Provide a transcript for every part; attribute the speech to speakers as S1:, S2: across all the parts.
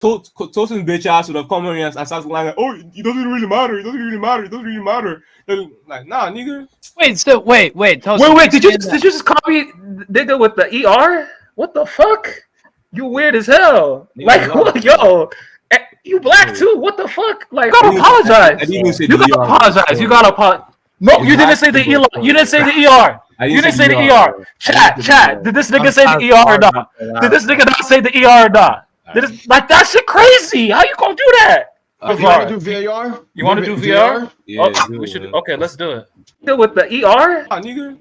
S1: told his bitch ass would have come here and started lying like, oh, it doesn't really matter. It doesn't really matter. It doesn't really matter. Then, like, nah, nigga.
S2: Wait.
S3: Did you just copy nigga with the ER? What the fuck? You weird as hell. Like, yo, you black too. What the fuck? Like, you gotta apologize. You gotta apologize. You gotta apologize. No, you didn't say the ER. You didn't say the ER. You didn't say the ER. Chat. Did this nigga say the ER or not? Did this nigga not say the ER or not? Like, that shit crazy. How you gonna do that?
S4: You want to do VAR?
S3: You want to do VR?
S1: Yeah,
S3: we should. Okay, let's do it. With the ER?
S1: Nigga.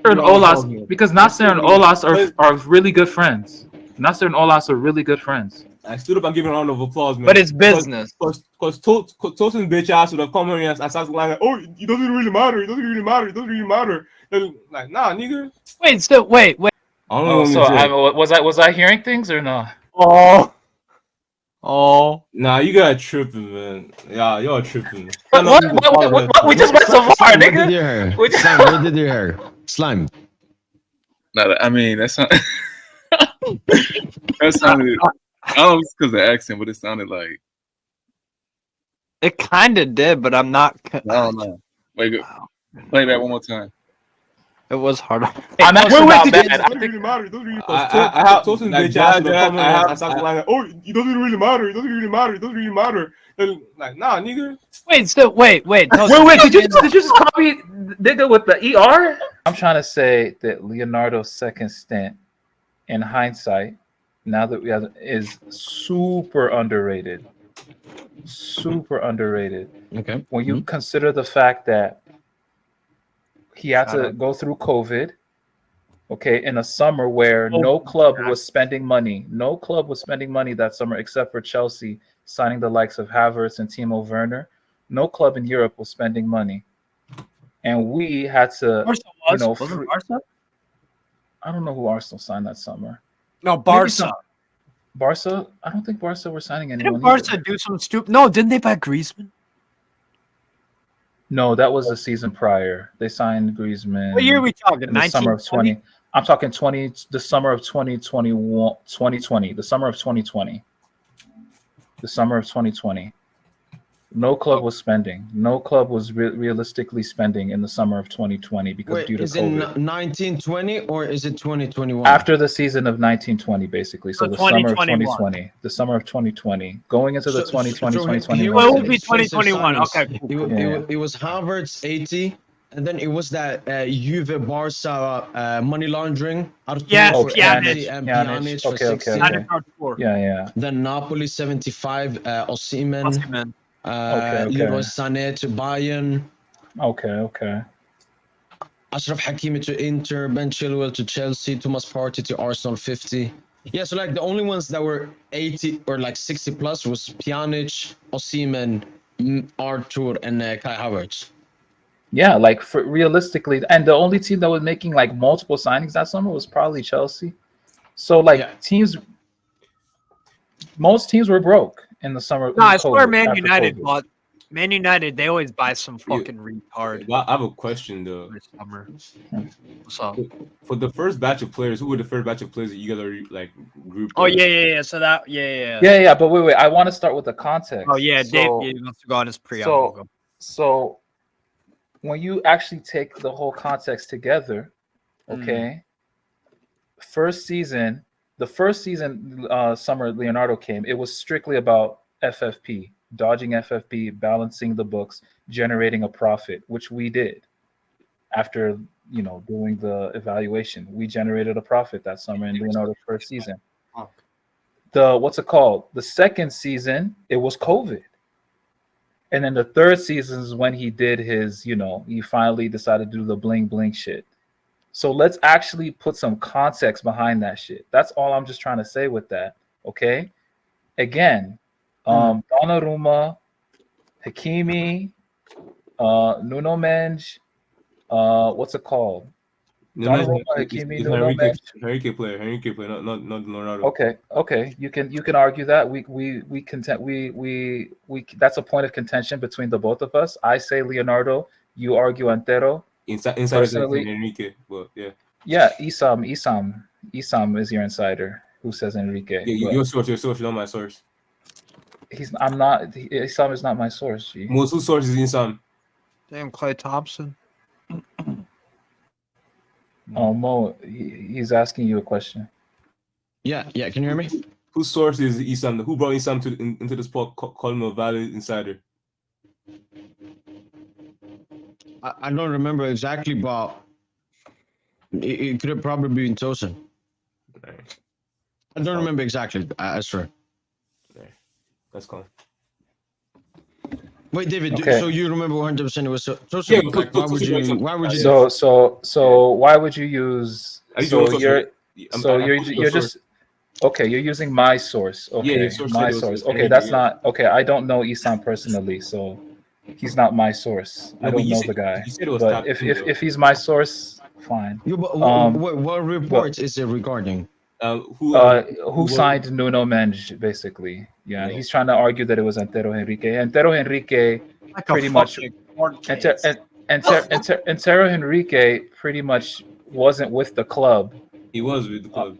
S3: And Olas, because Nasser and Olas are really good friends. Nasser and Olas are really good friends.
S1: I stood up and gave a round of applause, man.
S2: But it's business.
S1: Because Tosin's bitch ass would have come here and started lying like, oh, it doesn't really matter. It doesn't really matter. It doesn't really matter. Then, like, nah, nigga.
S2: Wait.
S1: I don't know.
S3: Was I hearing things or not?
S2: Oh.
S1: Nah, you got tripping, man. Yeah, y'all tripping.
S3: What? We just went so far, nigga.
S4: What did you hear? Slime.
S5: No, I mean that's not. That sounded. I don't know if it's because of the accent, but it sounded like.
S2: It kind of did, but I'm not.
S5: I don't know. Wait, play that one more time.
S2: It was hard.
S3: I'm actually not bad.
S1: It doesn't really matter. It doesn't really matter. I have Tosin's bitch ass would have come here and started lying like, oh, it doesn't really matter. It doesn't really matter. It doesn't really matter. Then, like, nah, nigga.
S3: Wait. Did you just copy nigga with the ER? I'm trying to say that Leonardo's second stint, in hindsight, now that we have, is super underrated. Super underrated.
S4: Okay.
S3: When you consider the fact that he had to go through COVID, okay, in a summer where no club was spending money. No club was spending money that summer except for Chelsea signing the likes of Havertz and Timo Werner. No club in Europe was spending money. And we had to,
S2: Barca?
S3: I don't know who Arsenal signed that summer.
S2: No, Barca.
S3: Barca? I don't think Barca were signing anyone.
S2: Didn't Barca do some stupid? No, didn't they buy Griezmann?
S3: No, that was the season prior. They signed Griezmann.
S2: What year are we talking?
S3: The summer of 20. I'm talking 20. The summer of 2021. 2020. The summer of 2020. The summer of 2020. No club was spending. No club was realistically spending in the summer of 2020 because due to
S4: is
S3: COVID.
S4: It 1920 or is it 2021?
S3: After the season of 1920, basically. So the summer of
S2: 2021.
S3: 2020. The summer of 2020. Going into the 2020, 2021.
S2: Well, it would be 2021. Okay.
S4: It was Havertz 80, and then it was that Juve Barca money laundering.
S2: Yes,
S4: Pjanic for 60.
S3: Yeah.
S4: Then Napoli 75, Osimhen. Leroy Sané to Bayern.
S3: Okay.
S4: Ashraf Hakimi to Inter, Ben Chilwell to Chelsea, Thomas Partey to Arsenal 50. Yeah, so like the only ones that were 80 or like 60 plus was Pjanic, Osimhen, Arthur, and Kai Havertz.
S3: Yeah, like realistically, and the only team that was making like multiple signings that summer was probably Chelsea. So like most teams were broke in the summer.
S2: No, I swear Man United bought. Man United, they always buy some fucking retard.
S1: I have a question though.
S2: This summer. What's up?
S1: For the first batch of players, who were the first batch of players that you guys are like grouped?
S2: Oh yeah. So that yeah.
S3: But wait. I want to start with the context.
S2: Oh yeah, Dave wants to go on his pre-album.
S3: So when you actually take the whole context together, okay. The first season summer Leonardo came, it was strictly about FFP, dodging FFP, balancing the books, generating a profit, which we did. After doing the evaluation, we generated a profit that summer in Leonardo's first season. The second season, it was COVID. And then the third season is when he did his, he finally decided to do the bling bling shit. So let's actually put some context behind that shit. That's all I'm just trying to say with that. Okay. Again, Donnarumma, Hakimi, Nuno Mendes, what's it called? Donnarumma, Hakimi, Nuno Mendes.
S1: Henrique player, not Leonardo.
S3: Okay. You can argue that. We that's a point of contention between the both of us. I say Leonardo, you argue Antero.
S1: Insider says Enrique, but yeah.
S3: Yeah, Isam is your insider who says Enrique.
S1: Yeah, your source, not my source.
S3: Issam is not my source. G.
S1: Most whose source is Issam?
S2: Damn, Clay Thompson.
S3: Oh, Mo, he's asking you a question.
S4: Yeah. Can you hear me?
S1: Whose source is Issam? Who brought Issam into the sport? Call him a valid insider.
S4: I don't remember exactly, but it could have probably been Tosin.
S1: Right.
S4: I don't remember exactly. I swear.
S1: Right. That's cool.
S4: Wait, David.
S3: Okay.
S4: So you remember 100% it was Tosin?
S1: Yeah,
S4: Like, why would you? Why would you?
S3: So why would you use? You're just okay. You're using my source. Okay,
S1: your source
S3: my
S1: said it was
S3: source.
S1: Henry,
S3: Okay, that's
S1: yeah.
S3: not okay. I don't know Issam personally, so he's not my source. I don't know the guy.
S1: You said it was
S3: But
S1: top two, though.
S3: if he's my source, fine.
S4: What report is it regarding?
S3: Who signed Nuno Mendes, basically. Yeah, he's trying to argue that it was Antero Henrique. Antero Henrique
S2: Like
S3: pretty much Antero Henrique pretty much wasn't with the club.
S1: He was with the club.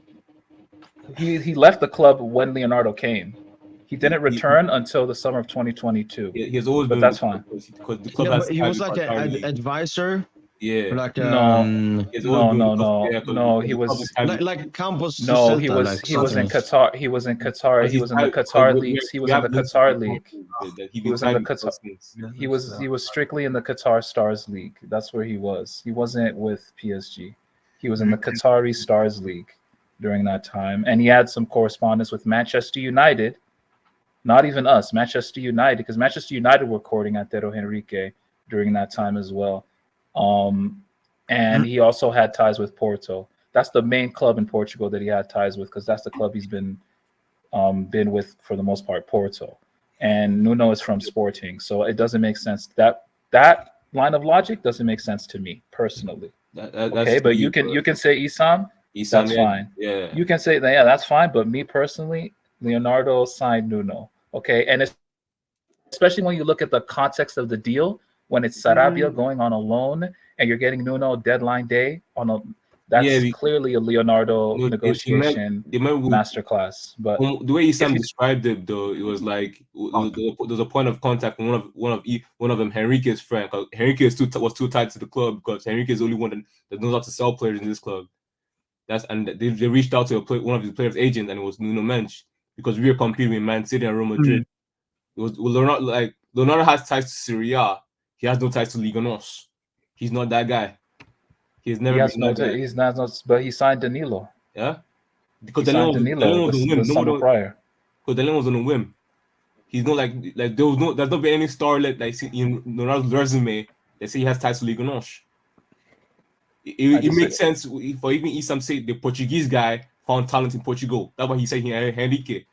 S3: He left the club when Leonardo came. He didn't return until the summer of 2022.
S1: He has always
S3: But
S1: been.
S3: that's fine.
S1: Because the club
S4: Yeah,
S1: has.
S4: but he was like an advisor.
S1: Yeah.
S4: Like
S3: No, he was
S4: like campos.
S3: no, he was in Qatar. He was in Qatar. He was in the Qatar leagues. He was in the Qatar league. He was in the Qatar. He was strictly in the Qatar Stars League. That's where he was. He wasn't with PSG. He was in the Qatari Stars League during that time, and he had some correspondence with Manchester United. Not even us, Manchester United, because Manchester United were courting Antero Henrique during that time as well. And he also had ties with Porto. That's the main club in Portugal that he had ties with, because that's the club he's been with for the most part, Porto. And Nuno is from Sporting, so it doesn't make sense. That line of logic doesn't make sense to me personally. Okay, but you can say Issam. That's fine.
S1: Yeah,
S3: you can say that. Yeah, that's fine. But me personally, Leonardo signed Nuno. Okay, and especially when you look at the context of the deal, when it's Sarabia going on a loan and you're getting Nuno deadline day on a, that's clearly a Leonardo negotiation masterclass. But
S1: the way Issam described it, though, it was like there's a point of contact from one of them, Henrique's friend. Henrique was too tied to the club because Henrique is the only one that knows how to sell players in this club. They reached out to one of his players' agents, and it was Nuno Mendes, because we were competing with Man City and Real Madrid. It was Leonardo has ties to Serie A. He has no ties to Liga NOS. He's not that guy. He's never been that guy.
S3: He's not, but he signed Danilo.
S1: Yeah, because
S3: Danilo
S1: was on whim.
S3: the summer prior.
S1: Because Danilo was on a whim. He's not like there's not been any starlet like in Leonardo's resume that say he has ties to Liga NOS. It makes sense for even Issam say the Portuguese guy found talent in Portugal. That's why he said he had Henrique.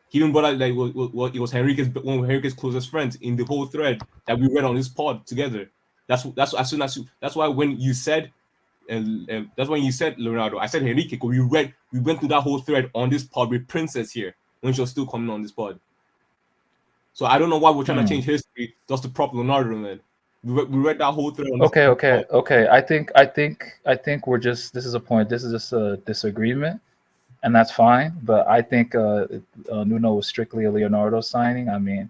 S1: He even brought out like what it was one of Henrique's closest friends in the whole thread that we read on this pod together. That's why when you said Leonardo, I said Henrique because we went through that whole thread on this pod with Princess here when she was still coming on this pod. So I don't know why we're trying to change history just to prop Leonardo, man. We read that whole thread.
S3: Okay. I think we're just this is just a disagreement, and that's fine. But I think Nuno was strictly a Leonardo signing. I mean,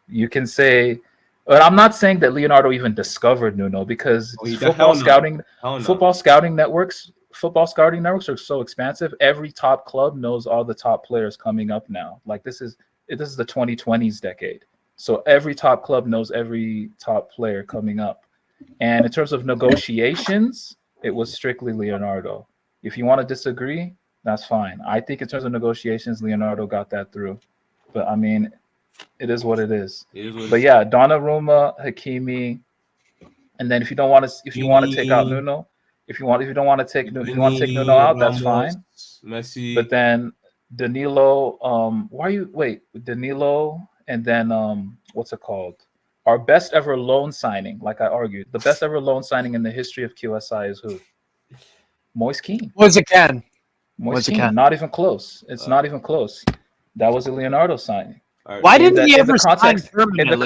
S3: you can say, but I'm not saying that Leonardo even discovered Nuno, because football scouting networks are so expansive. Every top club knows all the top players coming up now. Like this is the 2020s decade. So every top club knows every top player coming up. And in terms of negotiations, it was strictly Leonardo. If you want to disagree, that's fine. I think in terms of negotiations, Leonardo got that through. But I mean, it is what it is. But yeah, Donnarumma, Hakimi, and then if you want to take out Nuno, if you don't want to take Nuno out, that's fine.
S1: Messi.
S3: But then Danilo, Danilo. And then, what's it called? Our best ever loan signing, like I argued, the best ever loan signing in the history of QSI is who? Moise Kean.
S2: Moise Kean.
S3: Not even close. It's not even close. That was a Leonardo signing.
S1: Right.
S2: Why didn't he ever sign
S3: in the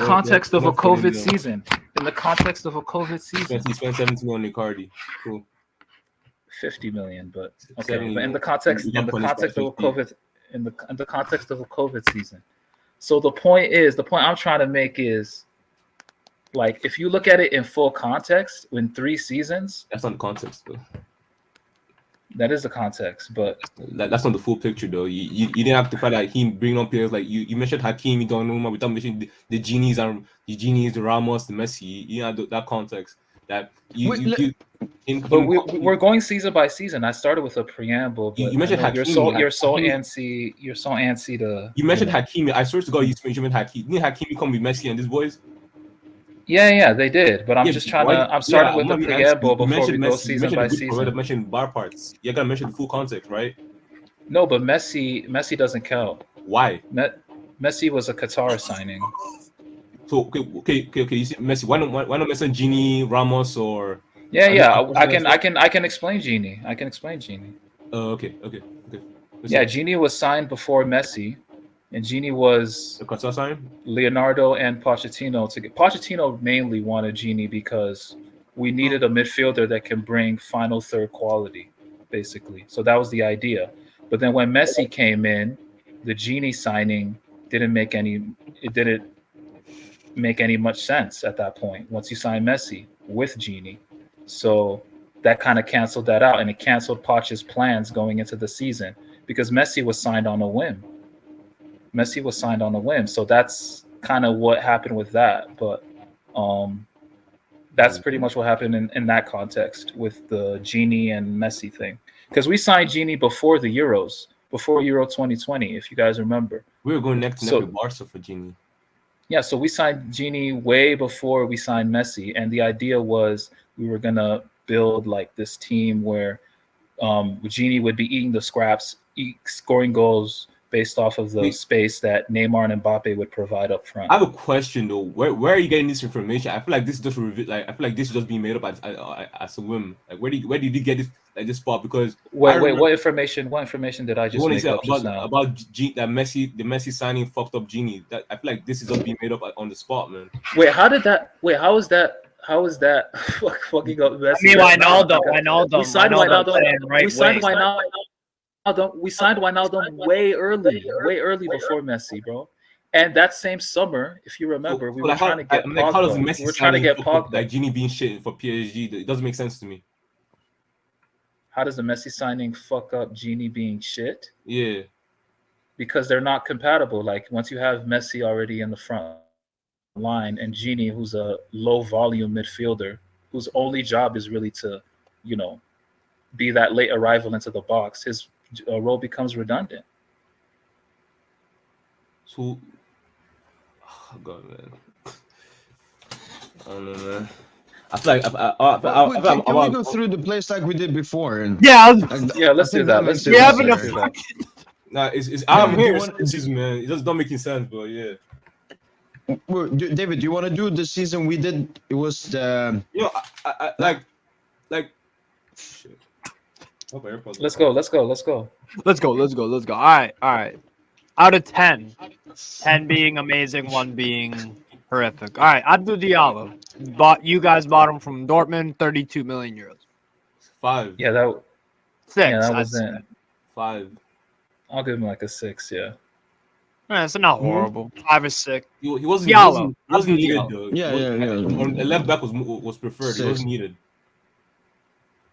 S3: context of a COVID season? In the context of a COVID season,
S1: he spent 17 on Icardi. Cool.
S3: 50 million, but okay. But in the context of a COVID. in the context of a COVID season. So the point I'm trying to make is, like, if you look at it in full context, in 3 seasons,
S1: That's not the context, though.
S3: that is the context, but
S1: That's not the full picture, though. You didn't have to find out him bringing on players like you mentioned Hakim, you don't know without mentioning the genies, the Ramos, the Messi. You know that context. That
S3: we're going season by season. I started with a preamble, but
S1: you mentioned Hakim.
S3: You're so antsy to.
S1: You mentioned Hakimi. I swear to God, you mentioned Hakimi. Didn't Hakimi come with Messi and these boys?
S3: Yeah, they did. But I'm just trying to. I'm starting with the preamble before we go
S1: Messi,
S3: season by season.
S1: You mentioned bar parts. You gotta mention the full context, right?
S3: No, but Messi doesn't count.
S1: Why?
S3: Messi was a Qatar signing.
S1: So okay. You see Messi. Why not mention Gini, Ramos, or?
S3: Yeah. I can explain Gini.
S1: Okay.
S3: Yeah, Gini was signed before Messi, and Gini was
S1: the Qatar sign.
S3: Leonardo and Pochettino to get. Pochettino mainly wanted Gini because we needed a midfielder that can bring final third quality, basically. So that was the idea. But then when Messi came in, the Gini signing didn't make any much sense at that point. Once you sign Messi with Gini, so that kind of canceled that out, and it canceled Poch's plans going into the season because Messi was signed on a whim. So that's kind of what happened with that. But that's pretty much what happened in that context with the Gini and Messi thing. Because we signed Gini before the Euros, before Euro 2020, if you guys remember.
S1: We were going next to Barca for Gini.
S3: Yeah, so we signed Gini way before we signed Messi, and the idea was we were gonna build like this team where Gini would be eating the scraps, scoring goals based off of the space that Neymar and Mbappe would provide up front.
S1: I have a question though. Where are you getting this information? I feel like this is just this is just being made up as a whim. Like where did you get this spot? Because
S3: what information did I just make up just now?
S1: About that the Messi signing fucked up Gini. That I feel like this is just being made up on the spot, man.
S3: How is that fucking up Messi?
S2: I mean, Wijnaldum.
S3: We signed Wijnaldum way early before Messi, bro. And that same summer, if you remember, we were trying to get Pogba. We were trying to get Pogba.
S1: Like Gini being shit for PSG, it doesn't make sense to me.
S3: How does the Messi signing fuck up Gini being shit?
S1: Yeah.
S3: Because they're not compatible. Like once you have Messi already in the front line and Gini, who's a low volume midfielder, whose only job is really to, be that late arrival into the box, his role becomes redundant.
S1: So, oh God, man. I don't know, man. I feel like
S4: can we go through the place like we did before? And
S3: let's do that. Let's do that.
S1: Nah, I'm here. Man, it just don't make any sense, but yeah.
S4: Well, David, do you want to do the season we did? It was the.
S1: I like. Shit.
S3: Let's go.
S2: All right. Out of 10 being amazing, 1 being horrific. All right, Abdou Diallo. You guys bought him from Dortmund, 32 million euros.
S1: 5.
S3: Yeah, that
S2: 6.
S3: Yeah, that wasn't
S1: 5.
S3: I'll give him like a 6. Yeah.
S2: It's not horrible. 5 or 6.
S1: He wasn't needed though.
S4: Yeah.
S1: A left back was preferred.
S4: 6.
S1: He wasn't needed.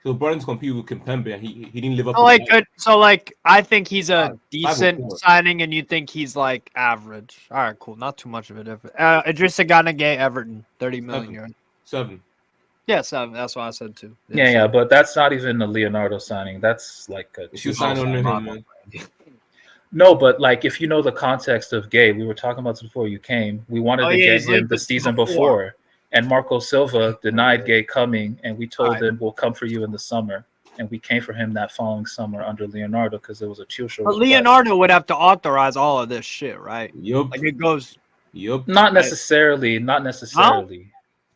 S1: So brought him to compete with Kimpembe, and he didn't live up to that.
S2: So I think he's a decent signing, and you think he's like average. All right, cool. Not too much of a difference. Idrissa Gana Gueye, Everton, 30 million euros.
S1: 7.
S2: Yeah, 7. That's what I said too.
S3: Yeah, but that's not even a Leonardo signing. That's like a.
S1: You sign under him, man.
S3: No, but like if you know the context of Gueye, we were talking about this before you came. We wanted to get him the season before. And Marco Silva denied Gueye coming, and we told him we'll come for you in the summer. And we came for him that following summer under Leonardo because it was a chill show.
S2: But Leonardo would have to authorize all of this shit, right?
S1: Yup.
S2: Like it goes.
S1: Yup.
S3: Not necessarily.
S2: Huh?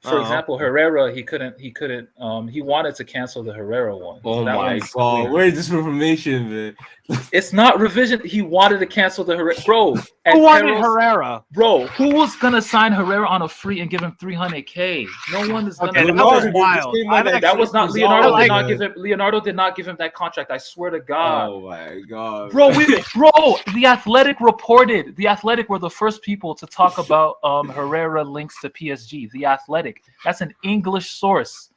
S3: For example, Herrera, he wanted to cancel the Herrera one.
S1: Oh
S3: That
S1: my
S3: one's
S1: god,
S3: clear.
S1: where is this information, man?
S3: It's not revision. He wanted to cancel the Herrera, bro.
S2: Who wanted Herrera?
S3: Bro, who was gonna sign Herrera on a free and give him 300K? No one is gonna.
S2: Okay, that was wild.
S3: That was not Leonardo. Leonardo did not give him that contract. I swear to God.
S1: Oh my god,
S3: bro. The Athletic reported. The Athletic were the first people to talk about Herrera links to PSG. The Athletic. That's an English source.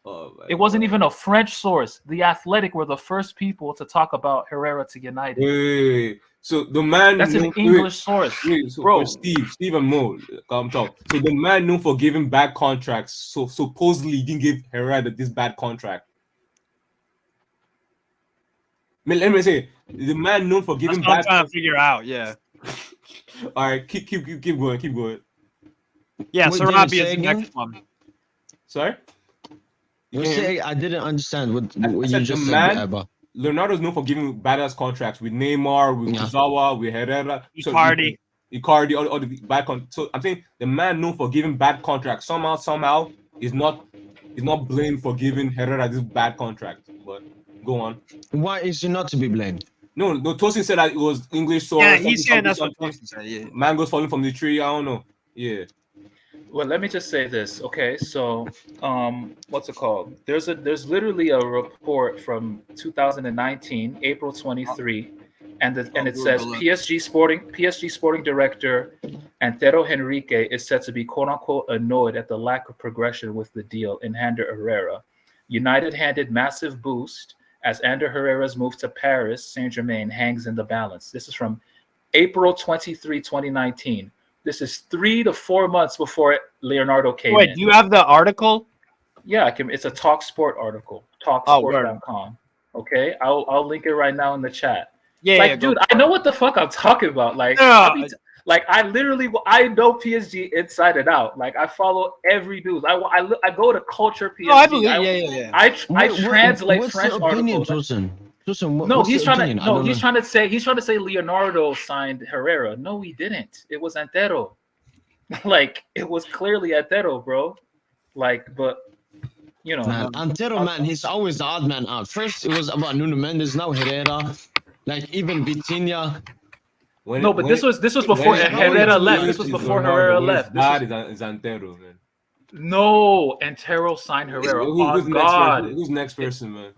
S3: It wasn't even a French source. The Athletic were the first people to talk about Herrera to United.
S1: Wait. So the man.
S3: That's an English source.
S1: So
S3: bro.
S1: Steve and Mo, come talk. So the man known for giving bad contracts. So supposedly he didn't give Herrera this bad contract. Let me say, the man known for giving bad.
S2: I'm trying to figure out. Yeah.
S1: All right, keep going.
S2: Yeah, Sarabia is the next one.
S1: Sorry.
S4: I didn't understand what you just said, Abba.
S1: Leonardo's known for giving badass contracts with Neymar, with Kurzawa, with Herrera,
S2: Icardi,
S1: all the bad contracts. So I'm saying the man known for giving bad contracts somehow is not blamed for giving Herrera this bad contract. But go on.
S4: Why is he not to be blamed?
S1: No. Tosin said that it was English source.
S2: Yeah, he's saying that's what Tosin said. Yeah.
S1: Mangoes falling from the tree. I don't know. Yeah.
S3: Well, let me just say this, okay? So, what's it called? There's literally a report from 2019, April 23, and it says PSG Sporting Director Antero Henrique is said to be quote unquote annoyed at the lack of progression with the deal in Ander Herrera. United handed massive boost as Ander Herrera's move to Paris Saint-Germain hangs in the balance. This is from April 23, 2019. This is 3 to 4 months before Leonardo came in.
S2: Wait, do you have the article?
S3: Yeah, I can. It's a TalkSport article, talksport.com. Okay, I'll link it right now in the chat.
S2: Yeah,
S3: dude, I know what the fuck I'm talking about. I know PSG inside and out. Like, I follow every news. I go to Culture PSG.
S2: Oh, I believe.
S3: I translate French articles. He's trying to say Leonardo signed Herrera. No, he didn't. It was Antero. It was clearly Antero, bro. But you know,
S4: Antero, man, he's always the odd man out. First it was about Nuno Mendes, now Herrera, even Vitinha.
S3: This was before Herrera left. This was before Herrera left.
S1: That is Antero, man.
S3: No, Antero signed Herrera.
S1: Who's next person, man?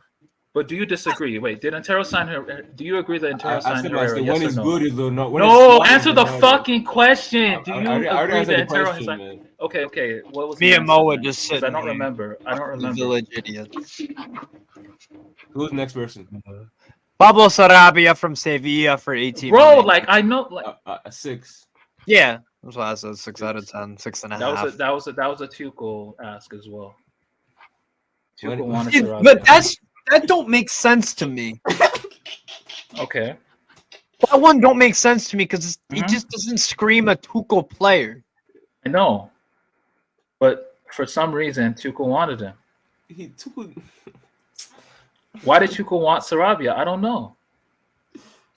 S3: But do you disagree? Wait, did Antero sign her? Do you agree that Antero signed Herrera?
S1: When it's good, is or not?
S3: No, answer the fucking question. Do you agree that Antero has signed? Okay. What was
S2: me and Mo were just sitting?
S3: I don't remember.
S2: Village idiots.
S1: Who's the next person?
S2: Pablo Sarabia from Sevilla for 18.
S3: Bro, I know,
S1: a 6.
S2: Yeah, that's why I said 6 out of 10, 6.5.
S3: That was a Tuchel ask as well.
S2: But that don't make sense to me.
S3: Okay.
S2: That one don't make sense to me because he just doesn't scream a Tuchel player.
S3: I know, but for some reason Tuchel wanted him. Why did Tuchel want Sarabia? I don't know.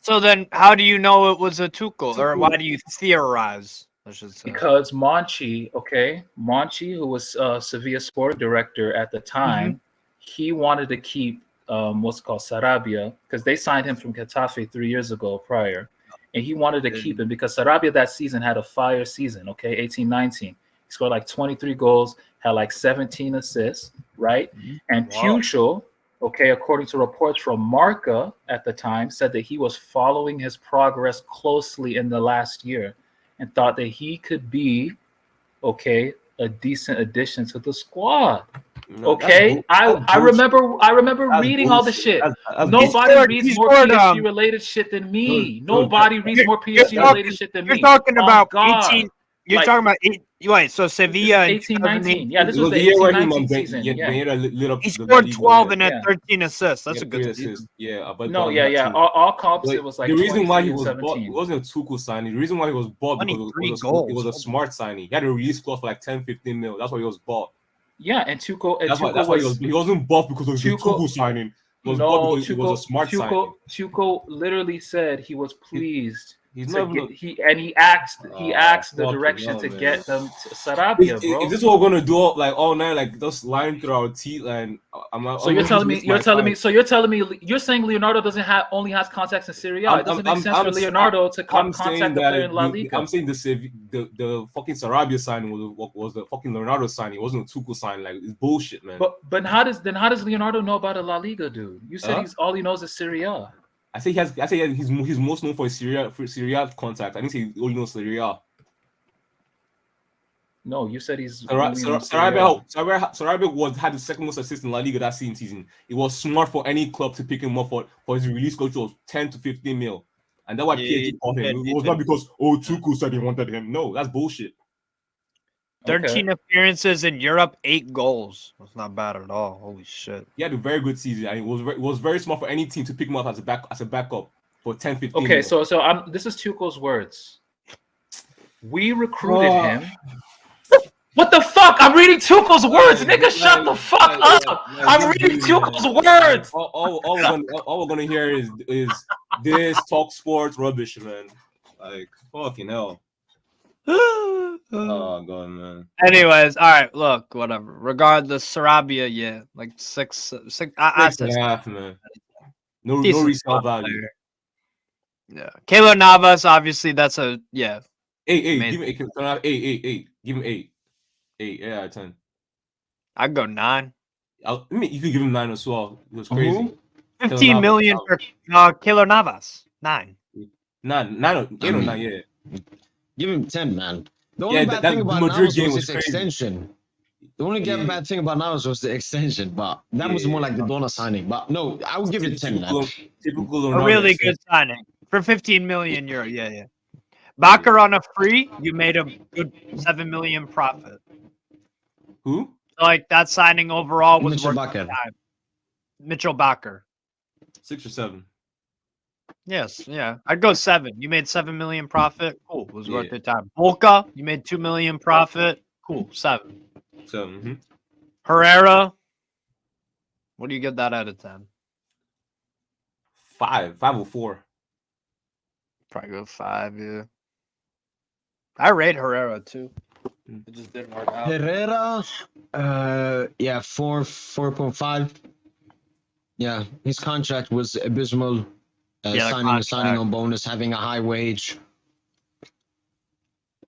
S3: So
S2: then, how do you know it was a Tuchel, or why do you theorize? I should say.
S3: Because Monchi, who was Sevilla Sporting Director at the time, he wanted to keep Sarabia because they signed him from 𝐔𝐍𝐃𝐃𝐄𝐑 3 years ago prior, and he wanted to keep him because Sarabia that season had a fire season. 18-19, he scored 23 goals, had 17 assists, right? And Tuchel, according to reports from Marca at the time, said that he was following his progress closely in the last year and thought that he could be a decent addition to the squad. I remember reading all the shit. Nobody reads more PSG related shit than me. Nobody reads more PSG related shit than me.
S2: You're talking about 18. You're talking about 8. Wait, so Sevilla
S3: 18-19. Yeah, this was the 18-19 season.
S2: He scored 12 and had 13 assists. That's a good season.
S1: Yeah, but
S3: all comps it was
S1: the reason why he was bought, it wasn't a Tuchel signing. The reason why he was bought because it was a smart signing. He had a release clause for 10-15 mil. That's why he was bought.
S3: Yeah, and Tuchel.
S1: That's why he wasn't bought because of the Tuchel signing. He was bought because it was a smart signing.
S3: Tuchel literally said he was pleased
S1: He's
S3: to
S1: not
S3: get,
S1: even.
S3: he asked the
S1: Fucking
S3: direction
S1: hell,
S3: to
S1: man.
S3: get them to Sarabia, bro.
S1: Is this what we're gonna do all night? Like just lying through our teeth, and
S3: So you're telling me you're saying Leonardo only has contacts in Serie A. It doesn't make sense for Leonardo to contact the player in La Liga.
S1: I'm saying the fucking Sarabia signing was the fucking Leonardo signing. It wasn't a Tuchel signing. Like, it's bullshit, man.
S3: But how does Leonardo know about a La Liga, dude? You said all he knows is Serie A.
S1: I say he's most known for his Serie A contact. I didn't say he only knows Serie A.
S3: No, you said he's
S1: Sarabia had the second most assists in La Liga that same season. It was smart for any club to pick him up for his release culture was 10 to 15 mil. And that's why PSG called him. It was not because Tuchel said he wanted him. No, that's bullshit.
S2: 13 appearances in Europe, 8 goals. That's not bad at all. Holy shit.
S1: He had a very good season. And it was very smart for any team to pick him up as a backup for 10, 15
S3: Okay,
S1: mil.
S3: so this is Tuchel's words. We recruited him. What the fuck? I'm reading Tuchel's words, nigga. Shut the fuck up. I'm reading Tuchel's words.
S1: All we're gonna hear is this talk sports rubbish, man. Like, fucking hell. Oh god, man.
S2: Anyways, all right. Look, whatever. Regardless, Sarabia, yeah, like six. I
S1: Six and a half, man. No
S2: decent
S1: resale value.
S2: player. Yeah, Keylor Navas. Obviously, that's a yeah.
S1: Hey,
S2: Amazing.
S1: give me 8. Can I have 8? Give him 8. 8 out of 10.
S2: I'd go 9.
S1: I mean, you could give him 9 as well. It was crazy.
S2: 15 million for Keylor Navas. 9.
S1: 9, 8 or 9, yeah.
S4: Give him 10, man. The only bad thing about Navas was his extension. The only bad thing about Navas was the extension, but that was more like the Donna signing. But no, I would give it 10, man.
S1: Typical
S2: A really good signing for 15 million euro. Yeah. Bakker on a free, you made a good 7 million profit.
S1: Who?
S2: Like that signing overall was
S4: Mitchell
S2: worth
S4: Bakker.
S2: Mitchell Bakker.
S1: 6 or 7.
S2: Yes, yeah. I'd go 7. You made 7 million profit. Cool. Was worth your time. Volca, you made 2 million profit. Cool. 7.
S1: 7.
S2: Herrera. What do you give that out of 10?
S1: 5 or 4.
S2: Probably go 5, yeah. I rate Herrera too. It just didn't work out.
S4: Herrera, 4.5. Yeah, his contract was abysmal. Signing on bonus, having a high wage.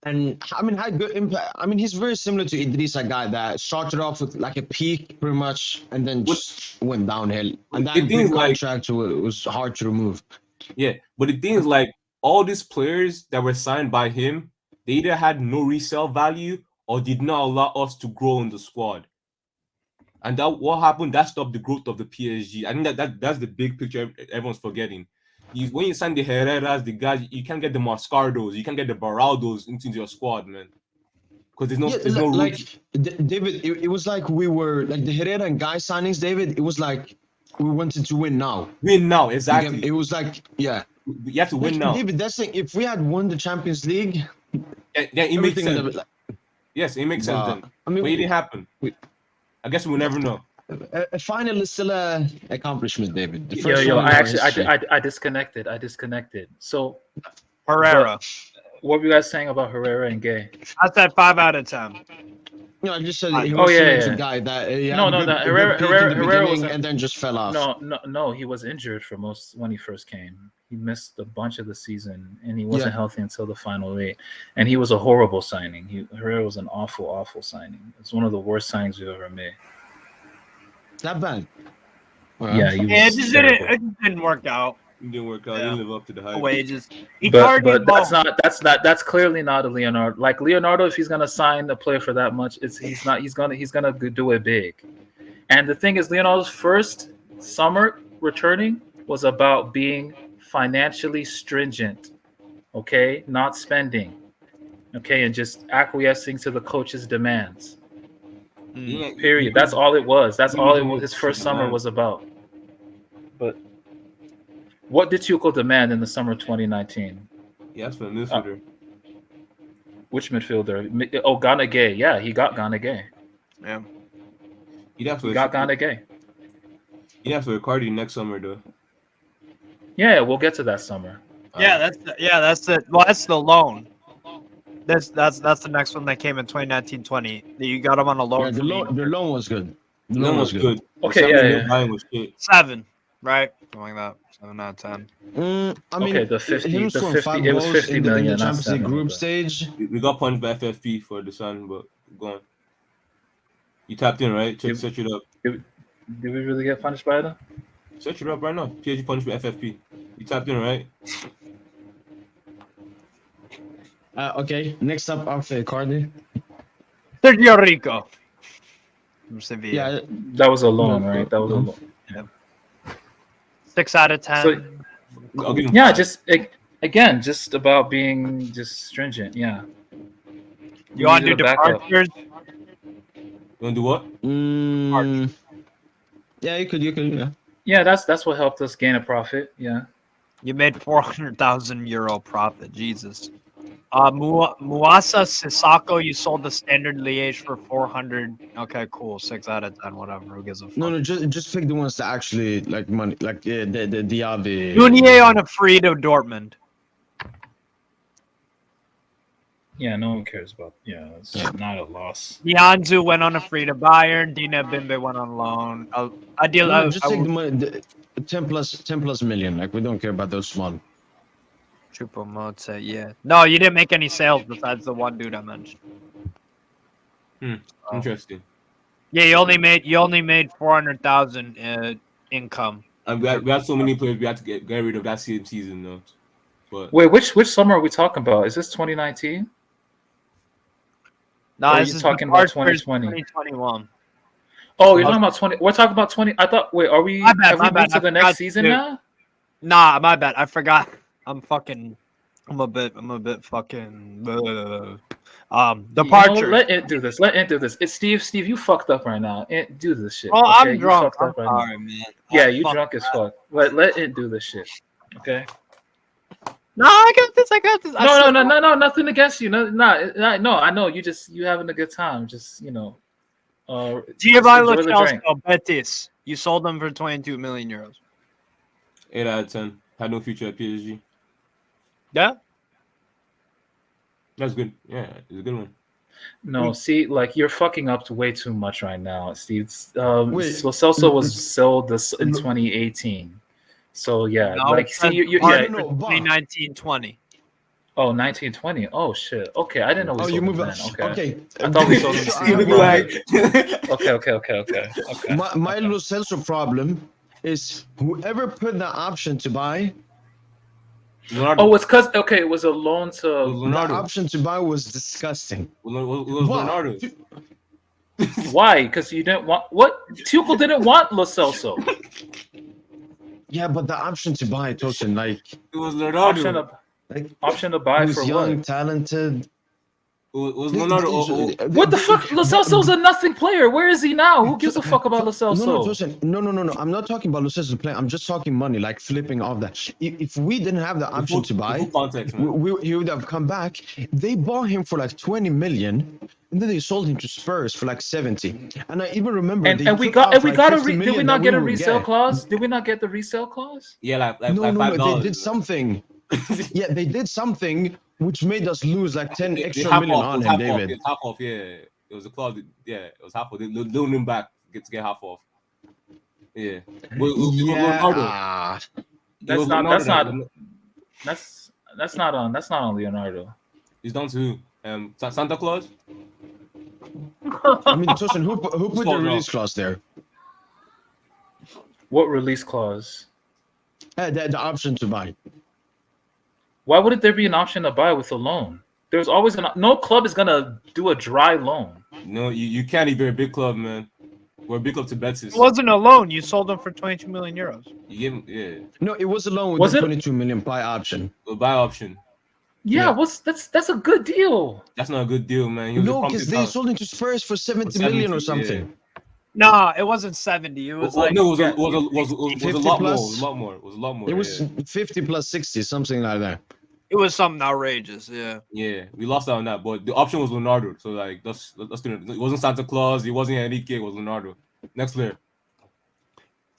S4: And I mean, had good impact. I mean, he's very similar to Idrissa, guy that started off with like a peak, pretty much, and then just went downhill. And that big contract was hard to remove.
S1: Yeah, but the thing is, like, all these players that were signed by him, they either had no resale value or did not allow us to grow in the squad. And that what happened, that stopped the growth of the PSG. I think that's the big picture everyone's forgetting. When you sign the Herreras, the guys, you can't get the Mascardos, you can't get the Baraldos into your squad, man. Because there's no
S4: like David, it was like we were like the Herrera and Guy signings, David. It was like we wanted to win now.
S1: Win now, exactly.
S4: It was like, yeah.
S1: You have to win now.
S4: David, that's like, if we had won the Champions League,
S1: it makes sense. Yes, it makes sense then. I mean, but it didn't happen. I guess we'll never know.
S4: A final is still an accomplishment, David.
S3: I disconnected. So
S2: Herrera.
S3: What were you guys saying about Herrera and Gay?
S2: I said 5 out of 10.
S4: No, I just said he was a guy that
S3: Herrera was
S4: and then just fell off.
S3: No, he was injured for most when he first came. He missed a bunch of the season, and he wasn't healthy until the final 8. And he was a horrible signing. Herrera was an awful signing. It's one of the worst signings we've ever made.
S4: That bad?
S3: Yeah,
S2: it just didn't work out.
S1: It didn't work out. He didn't live up to the hype.
S2: Wages.
S3: But that's clearly not a Leonardo. Like Leonardo, if he's gonna sign a player for that much, he's gonna do it big. And the thing is, Leonardo's first summer returning was about being financially stringent, okay, not spending, okay, and just acquiescing to the coach's demands. Period. That's all it was. That's all it was. His first summer was about. But what did Tuchel demand in the summer of 2019?
S1: He asked for a midfielder.
S3: Which midfielder? Oh, Gana Gay. Yeah, he got Gana Gay.
S2: Yeah.
S1: He got
S3: Gana Gay.
S1: He asked for Icardi next summer, though.
S3: Yeah, we'll get to that summer.
S2: Yeah, that's the well, that's the loan. That's the next one that came in 2019-20. You got him on a
S4: Yeah,
S2: loan.
S4: the loan was good. The
S1: No
S4: loan
S1: was good.
S3: Okay,
S1: The
S3: yeah,
S1: 7
S3: yeah.
S1: million buying was shit.
S2: 7, right? Something like that. 7 out of 10.
S4: I mean,
S3: Okay, the 50,
S4: him
S3: the
S4: scoring
S3: 50,
S4: 5
S3: it was
S4: goals
S3: 50
S4: in the
S3: million, not
S4: Champions League
S3: 7.
S4: group
S3: Okay.
S4: stage.
S1: We got punished by FFP for the Sun, but go on. You tapped in, right? Check,
S3: Yep.
S1: search it up.
S3: Did we really get punished by them?
S1: Search it up right now. PSG punished by FFP. You tapped in, right?
S4: Okay, next up, after Cardi.
S2: Sergio Rico. From Sevilla.
S4: Yeah,
S3: That was a loan, right? That was a loan.
S2: 6 out of 10.
S3: So-
S1: I'll give him
S3: Yeah,
S1: 5.
S3: just again, just about being just stringent. Yeah.
S2: You want to
S3: needed
S2: do
S3: a backup.
S2: departures?
S1: You want to do what?
S4: yeah, you could, yeah.
S3: Yeah, that's what helped us gain a profit. Yeah.
S2: You made 400,000 euro profit. Jesus. Muasa Sissoko, you sold the standard Liège for 400. Okay, cool. 6 out of 10. Whatever. Who gives a fuck?
S4: No, just pick the ones that actually like money, like the Diaby.
S2: Meunier on a free to Dortmund.
S3: Yeah, no one cares about. Yeah, it's not a loss.
S2: Nianzou went on a free to Bayern. Dina Bimbe went on loan.
S4: No, just take the money, the 10 plus million. Like we don't care about those small.
S2: Choupo-Moting, yeah. No, you didn't make any sales besides the one dude I mentioned.
S1: Interesting.
S2: Yeah, you only made 400,000 income.
S1: And we had so many players we had to get rid of that same season, though. But
S3: Wait, which summer are we talking about? Is this 2019?
S2: No,
S3: Or are
S2: this
S3: you
S2: is
S3: talking about
S2: departures
S3: 2020?
S2: 2021.
S3: Oh, you're talking about 20. We're talking about 20. I thought. Wait, are we?
S2: My bad,
S3: Have we
S2: my bad.
S3: moved to
S2: I
S3: the
S2: forgot
S3: next season
S2: to-
S3: now?
S2: Nah, my bad. I forgot. I'm a bit fucking. Departures.
S3: You know, let it do this. Let it do this. It's Steve. Steve, you fucked up right now. It do this shit.
S2: Oh,
S3: okay?
S2: I'm
S3: You
S2: drunk.
S3: fucked
S2: I'm
S3: up right now.
S2: sorry, man.
S3: Yeah, you drunk as fuck. Let it do this shit. Okay.
S2: No, I got this.
S3: No. Nothing against you. No. I know you having a good time. Just
S2: Giovanni Lo
S3: enjoy the drink.
S2: Celso, Betis. You sold them for 22 million euros.
S1: 8 out of 10. Had no future at PSG.
S2: Yeah.
S1: That's good. Yeah, it's a good one.
S3: No, see, like you're fucking up way too much right now, Steve.
S4: Wait.
S3: Lo Celso was sold in 2018. So yeah,
S2: No,
S3: like see, you
S4: I
S3: yeah.
S4: don't know, but-
S2: 2019-20.
S3: Oh, 1920. Oh shit. Okay, I didn't know we
S4: Oh,
S3: sold
S4: you
S3: him
S4: move
S3: then.
S4: on. Okay.
S3: I thought we sold him.
S4: So
S3: season
S4: I-
S3: one. Okay.
S4: My Lo Celso problem is whoever put the option to buy,
S1: Leonardo.
S3: Oh, it's because it was a loan to.
S4: the
S1: Leonardo.
S4: option to buy was disgusting.
S1: It was
S4: Wow.
S1: Leonardo.
S3: Why? Because you didn't want what? Tuchel didn't want Lo Celso.
S4: Yeah, but the option to buy, Tosin, like,
S1: It was Leonardo.
S3: Option to buy
S4: he was
S3: for
S4: young,
S3: what?
S4: talented.
S1: It was Leonardo.
S3: What the fuck? Lo Celso's a nothing player. Where is he now? Who gives a fuck about Lo Celso?
S4: No, Tosin, no. I'm not talking about Lo Celso playing. I'm just talking money, like flipping off that. If we didn't have the option to buy,
S1: Full context, man.
S4: he would have come back. They bought him for like 20 million, and then they sold him to Spurs for like 70. And I even remember
S3: And we
S4: took
S3: got
S4: off, like, 50
S3: did we
S4: million
S3: not
S4: that
S3: get a
S4: would
S3: resale
S4: get.
S3: clause? Did we not get the resale clause?
S1: Yeah, like
S4: No,
S1: $5.
S4: they did something. Yeah, they did something which made us lose like 10
S1: They
S4: extra
S1: half
S4: million
S1: off,
S4: on
S1: it was
S4: him,
S1: half
S4: David.
S1: Off, it's half off, yeah. It was a clause. Yeah, it was half off. They loaned him back to get half off. Yeah.
S4: Yeah.
S3: That's not on Leonardo.
S1: He's down to Santa Claus.
S4: I mean, Tosin, who put the
S1: Spot on.
S4: release clause there?
S3: What release clause?
S4: The option to buy.
S3: Why wouldn't there be an option to buy with a loan? There's always no club is gonna do a dry loan.
S1: No, you can't. If you're a big club, man. We're a big club to Betis.
S2: It wasn't a loan. You sold them for 22 million euros.
S1: You give him, yeah,
S4: No, it was a loan with
S3: Was
S4: the
S3: it?
S4: 22 million buy option.
S1: a buy option.
S3: Yeah,
S1: Yeah.
S3: that's a good deal.
S1: That's not a good deal, man. He was a
S4: No,
S1: prompted
S4: because they
S1: talent.
S4: sold him to Spurs for 70 million or
S1: 70,
S4: something.
S2: No, it wasn't 70. It was like
S1: no, it was
S2: yeah.
S1: a lot more. It
S4: 50
S1: was a
S4: plus?
S1: lot more. It was a lot more.
S4: It was
S1: yeah.
S4: 50 plus 60, something like that.
S2: It was something outrageous. Yeah.
S1: Yeah, we lost out on that, but the option was Leonardo. So like, let's do it. It wasn't Santa Claus. It wasn't Enrique. It was Leonardo. Next player.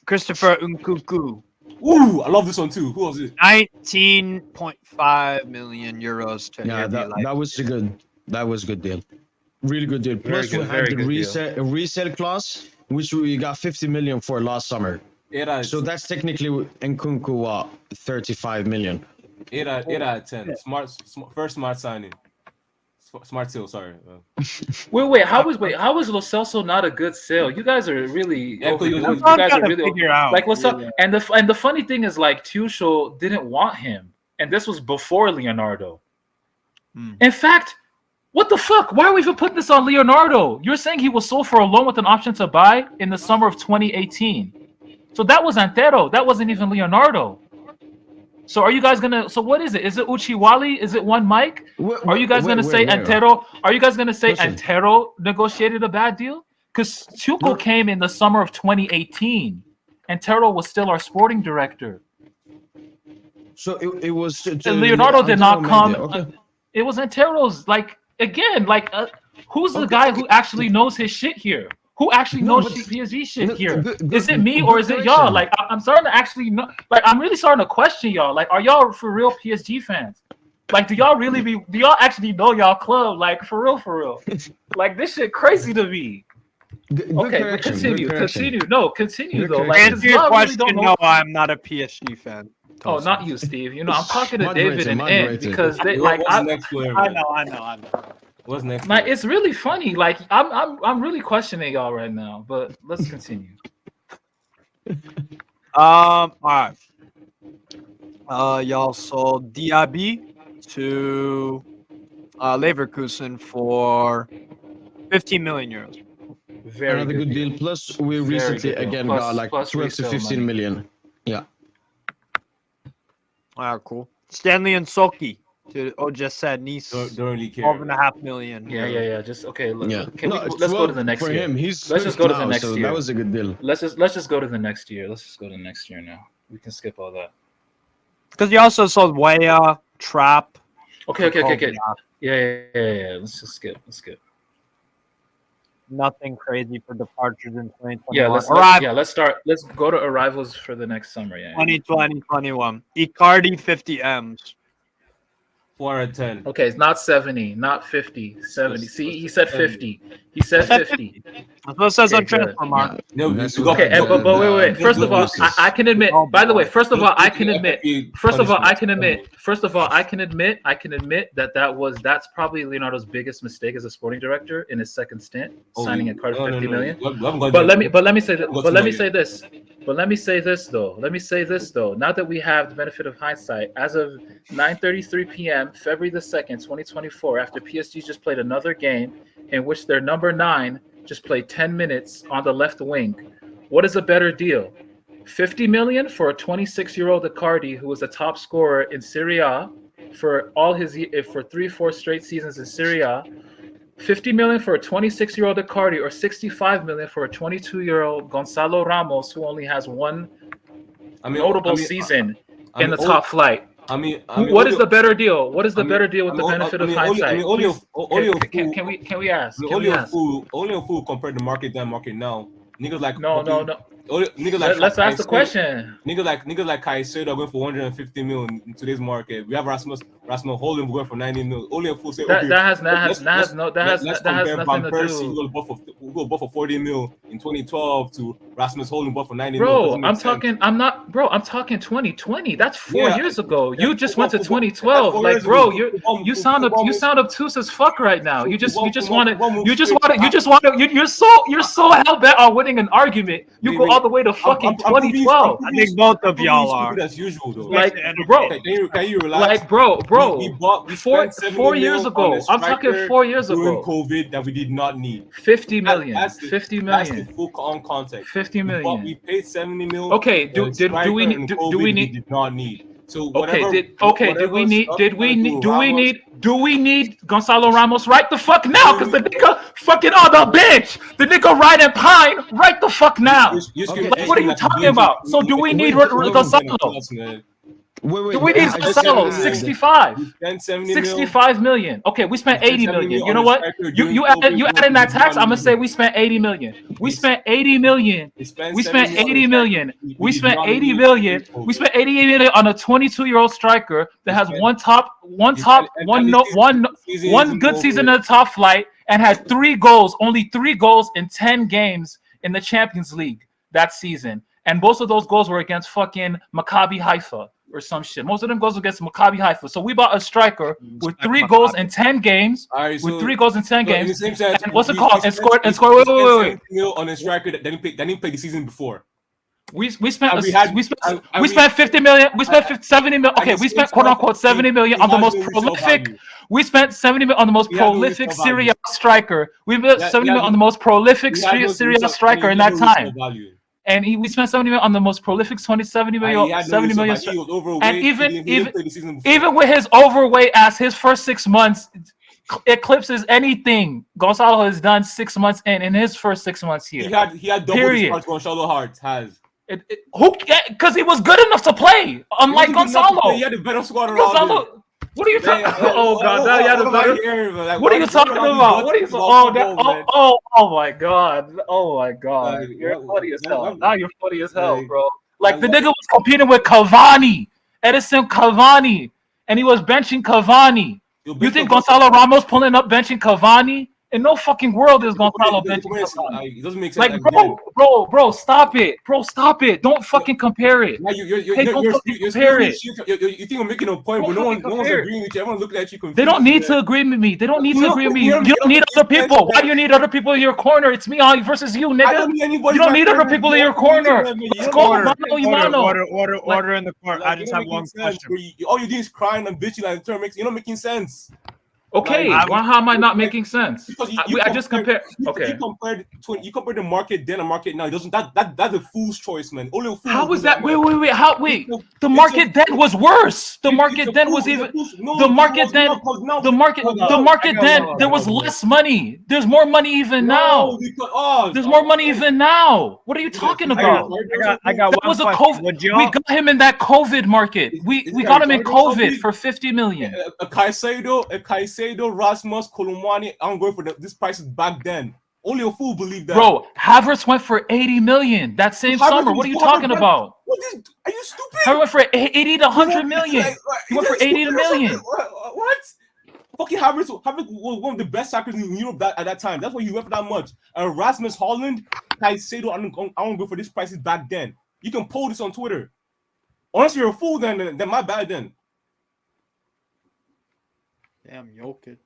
S2: Christopher Nkunku.
S1: Ooh, I love this one too. Who was it?
S2: 19.5 million euros to
S4: Yeah, that was a good deal. Really good deal. Plus we had the resale clause, which we got 50 million for last summer. So that's technically Nkunku 35 million.
S1: 8 out of 10. First smart signing. Smart sale, sorry.
S3: Wait. How was Lo Celso not a good sale? You guys are really.
S1: Yeah,
S3: you
S1: I'm
S3: guys are really
S2: figure out.
S3: like Lo Celso, and the funny thing is like Tuchel didn't want him, and this was before Leonardo. In fact, what the fuck? Why are we even putting this on Leonardo? You're saying he was sold for a loan with an option to buy in the summer of 2018. So that was Antero. That wasn't even Leonardo. So are you guys gonna? So what is it? Is it Uchiwali? Is it one Mike? Are you guys gonna say Antero? Are you guys gonna say Antero negotiated a bad deal? Because Tuchel came in the summer of 2018. Antero was still our sporting director.
S4: So it was.
S3: And Leonardo did not come. Okay. It was Antero's. Like again, like who's the guy who actually knows his shit here? Who actually knows PSG shit here? Is it me or is it y'all? Like, I'm starting to actually know. Like, I'm really starting to question y'all. Like, are y'all for real PSG fans? Like, do y'all actually know y'all club? Like, for real? Like, this shit crazy to me. Okay, but continue. No, continue though. Like,
S2: answer your question. No, I'm not a PSG fan.
S3: Oh, not you, Steve. You know, I'm talking to David and Ed because they like. I know.
S1: What's next?
S3: Like, it's really funny. Like, I'm really questioning y'all right now. But let's continue.
S2: All right. Y'all sold Diaby to Leverkusen for 15 million euros.
S4: Another good deal. Plus, we recently again got like 12 to 15 million. Yeah.
S2: All right, cool. Stanley and Soki to just said Nice.
S1: Don't really care.
S2: 12.5 million.
S3: Yeah. Just okay.
S4: Let's
S3: go to the next year.
S4: Let's
S3: just go to the next year.
S4: That was a good deal.
S3: Let's just go to the next year. Let's just go to next year now. We can skip all that.
S2: Because you also sold Weah, Trap.
S3: Okay. Yeah. Let's just skip.
S2: Nothing crazy for departures in 2021.
S3: Yeah, let's start. Let's go to arrivals for the next summer. Yeah.
S2: 2020, 21. Icardi 50 M's.
S1: 4 out of 10.
S3: Okay, it's not 70, not 50, 70. See, he said 50. He said 50.
S2: That's what it says on transfer market.
S1: No,
S3: okay, but wait. First of all, I can admit. By the way, first of all, I can admit that's probably Leonardo's biggest mistake as a sporting director in his second stint, signing Icardi 50 million. But let me say this though. Now that we have the benefit of hindsight, as of 9:33 p.m. February the 2nd, 2024, after PSG just played another game in which their number 9 just played 10 minutes on the left wing, what is a better deal? 50 million for a 26-year-old Icardi who was a top scorer in Serie A for 3-4 straight seasons in Serie A, 50 million for a 26-year-old Icardi, or 65 million for a 22-year-old Gonzalo Ramos who only has one notable season in the top flight. What is the better deal? What is the better deal with the benefit of hindsight? Can we ask?
S1: Only a fool compared to market then, market now. Niggas like
S3: no. Let's ask the question.
S1: Niggas like 𝐔𝐍𝐃𝐄𝐑𝐑𝐀 going for 150 million in today's market. We have Rasmus Holding going for 90 million. Only a fool say
S3: that has nothing to do.
S1: Who go bought for 40 million in 2012 to Rasmus Holding bought for 90
S3: Bro,
S1: million.
S3: I'm talking 2020. That's 4 years ago. You just went to 2012. Like, bro, you sound obtuse as fuck right now. You're so hell bent on winning an argument. You go all the way to fucking 2012.
S2: I think both of y'all are.
S1: As usual, though.
S3: Like, bro,
S1: can you relax?
S3: Like, bro.
S1: We spent
S3: 4 years ago. I'm talking 4 years ago.
S1: During COVID that we did not need.
S3: 50 million. 50 million.
S1: That's the full on context.
S3: 50 million.
S1: We paid 70 million.
S3: Okay, do we need?
S1: Did not need. So do we need Gonzalo Ramos right the fuck now? Because the nigga fucking on the bench. The nigga riding pine right the fuck now. Like, what are you talking about? So do we need Gonzalo?
S4: Wait.
S2: Do we need
S1: I
S2: Gonzalo?
S1: said
S2: 65.
S1: We spent 70
S2: 65 million. Okay, we spent
S1: spent
S2: 80
S1: 70
S2: million.
S1: on
S2: You know
S1: a
S2: what?
S1: striker
S2: You
S1: during
S2: you
S1: COVID
S2: add you add in that tax. I'm gonna say we spent 80 million. We spent 80 million.
S1: We spent
S2: We spent
S1: 70 on a
S2: 80 million.
S1: striker.
S2: We
S1: did
S2: spent
S1: not
S2: 80
S1: need
S2: million.
S1: COVID.
S2: We spent 80 million on a 22-year-old striker that has
S1: spent-
S2: one
S1: season
S2: good
S1: isn't
S2: season
S1: over.
S2: in the top flight and had 3 goals, only 3 goals in 10 games in the Champions League that season. And most of those goals were against fucking Maccabi Haifa or some shit. Most of them goals against Maccabi Haifa. So we bought a striker with 3 goals in 10 games.
S1: All right,
S2: With 3 goals in 10
S1: in the
S2: games.
S1: same sense,
S2: And what's it
S1: we
S2: called? And scored. Wait.
S1: 70 mil on a striker that didn't play the season before.
S2: We spent 50 million. We spent 70 million. Okay, we spent quote unquote 70 million on the most prolific. We spent 70 million on the most prolific Serie A striker. We spent 70 million on the most prolific Serie A striker in that time. And we spent 70 million on the most prolific 70 million. 70 million. And even with his overweight ass, his first 6 months eclipses anything Gonzalo has done 6 months in his first 6 months here.
S1: He had double the squad Gonzalo Hart has.
S2: Because he was good enough to play, unlike Gonzalo.
S1: He had a better squad around
S2: Gonzalo, what are you talking about? Oh god, now you had a better. What are you talking about? What are you? Oh my god! Oh my god! You're funny as hell. Now you're funny as hell, bro. Like the nigga was competing with Cavani, Edison Cavani, and he was benching Cavani. You think Gonzalo Ramos pulling up benching Cavani? In no fucking world is Gonzalo benching Cavani.
S1: It doesn't make sense.
S2: Like, bro, stop it. Bro, stop it. Don't fucking compare it.
S1: Now you're
S2: You
S1: think you're making a point, but no one's agreeing with you. Everyone's looking at you confused.
S2: They don't need to agree with me. They don't need to agree with me. You don't need other people. Why do you need other people in your corner? It's me versus you, nigga. You don't need other people in your corner. Let's go,
S6: Order in the court. I just have one question.
S1: All you're doing is crying and bitching, and you're not making sense.
S2: Okay, how am I not making sense?
S1: Because
S2: I just compare. Okay,
S1: you compared the market then and market now. It doesn't that's a fool's choice, man. Only a fool.
S2: How was that? Wait. The market then was worse. The market then was even. The market then there was less money. There's more money even now. There's more money even now. What are you talking about?
S6: I got
S2: that
S6: one
S2: was a
S6: question.
S2: COVID. We got him in that COVID market. We got him in COVID for 50 million.
S1: A Caicedo, Rasmus, Kolomwani. I'm going for this prices back then. Only a fool believed that.
S2: Bro, Havertz went for 80 million that same summer. What are you talking about?
S1: Are you stupid?
S2: Havertz went for 80 to 100 million. He went for 80 million.
S1: What? Fucking Havertz was one of the best strikers in Europe at that time. That's why he went for that much. And Rasmus Holland, Caicedo, I don't go for this prices back then. You can poll this on Twitter. Unless you're a fool, then my bad then.
S6: Damn, Jokic.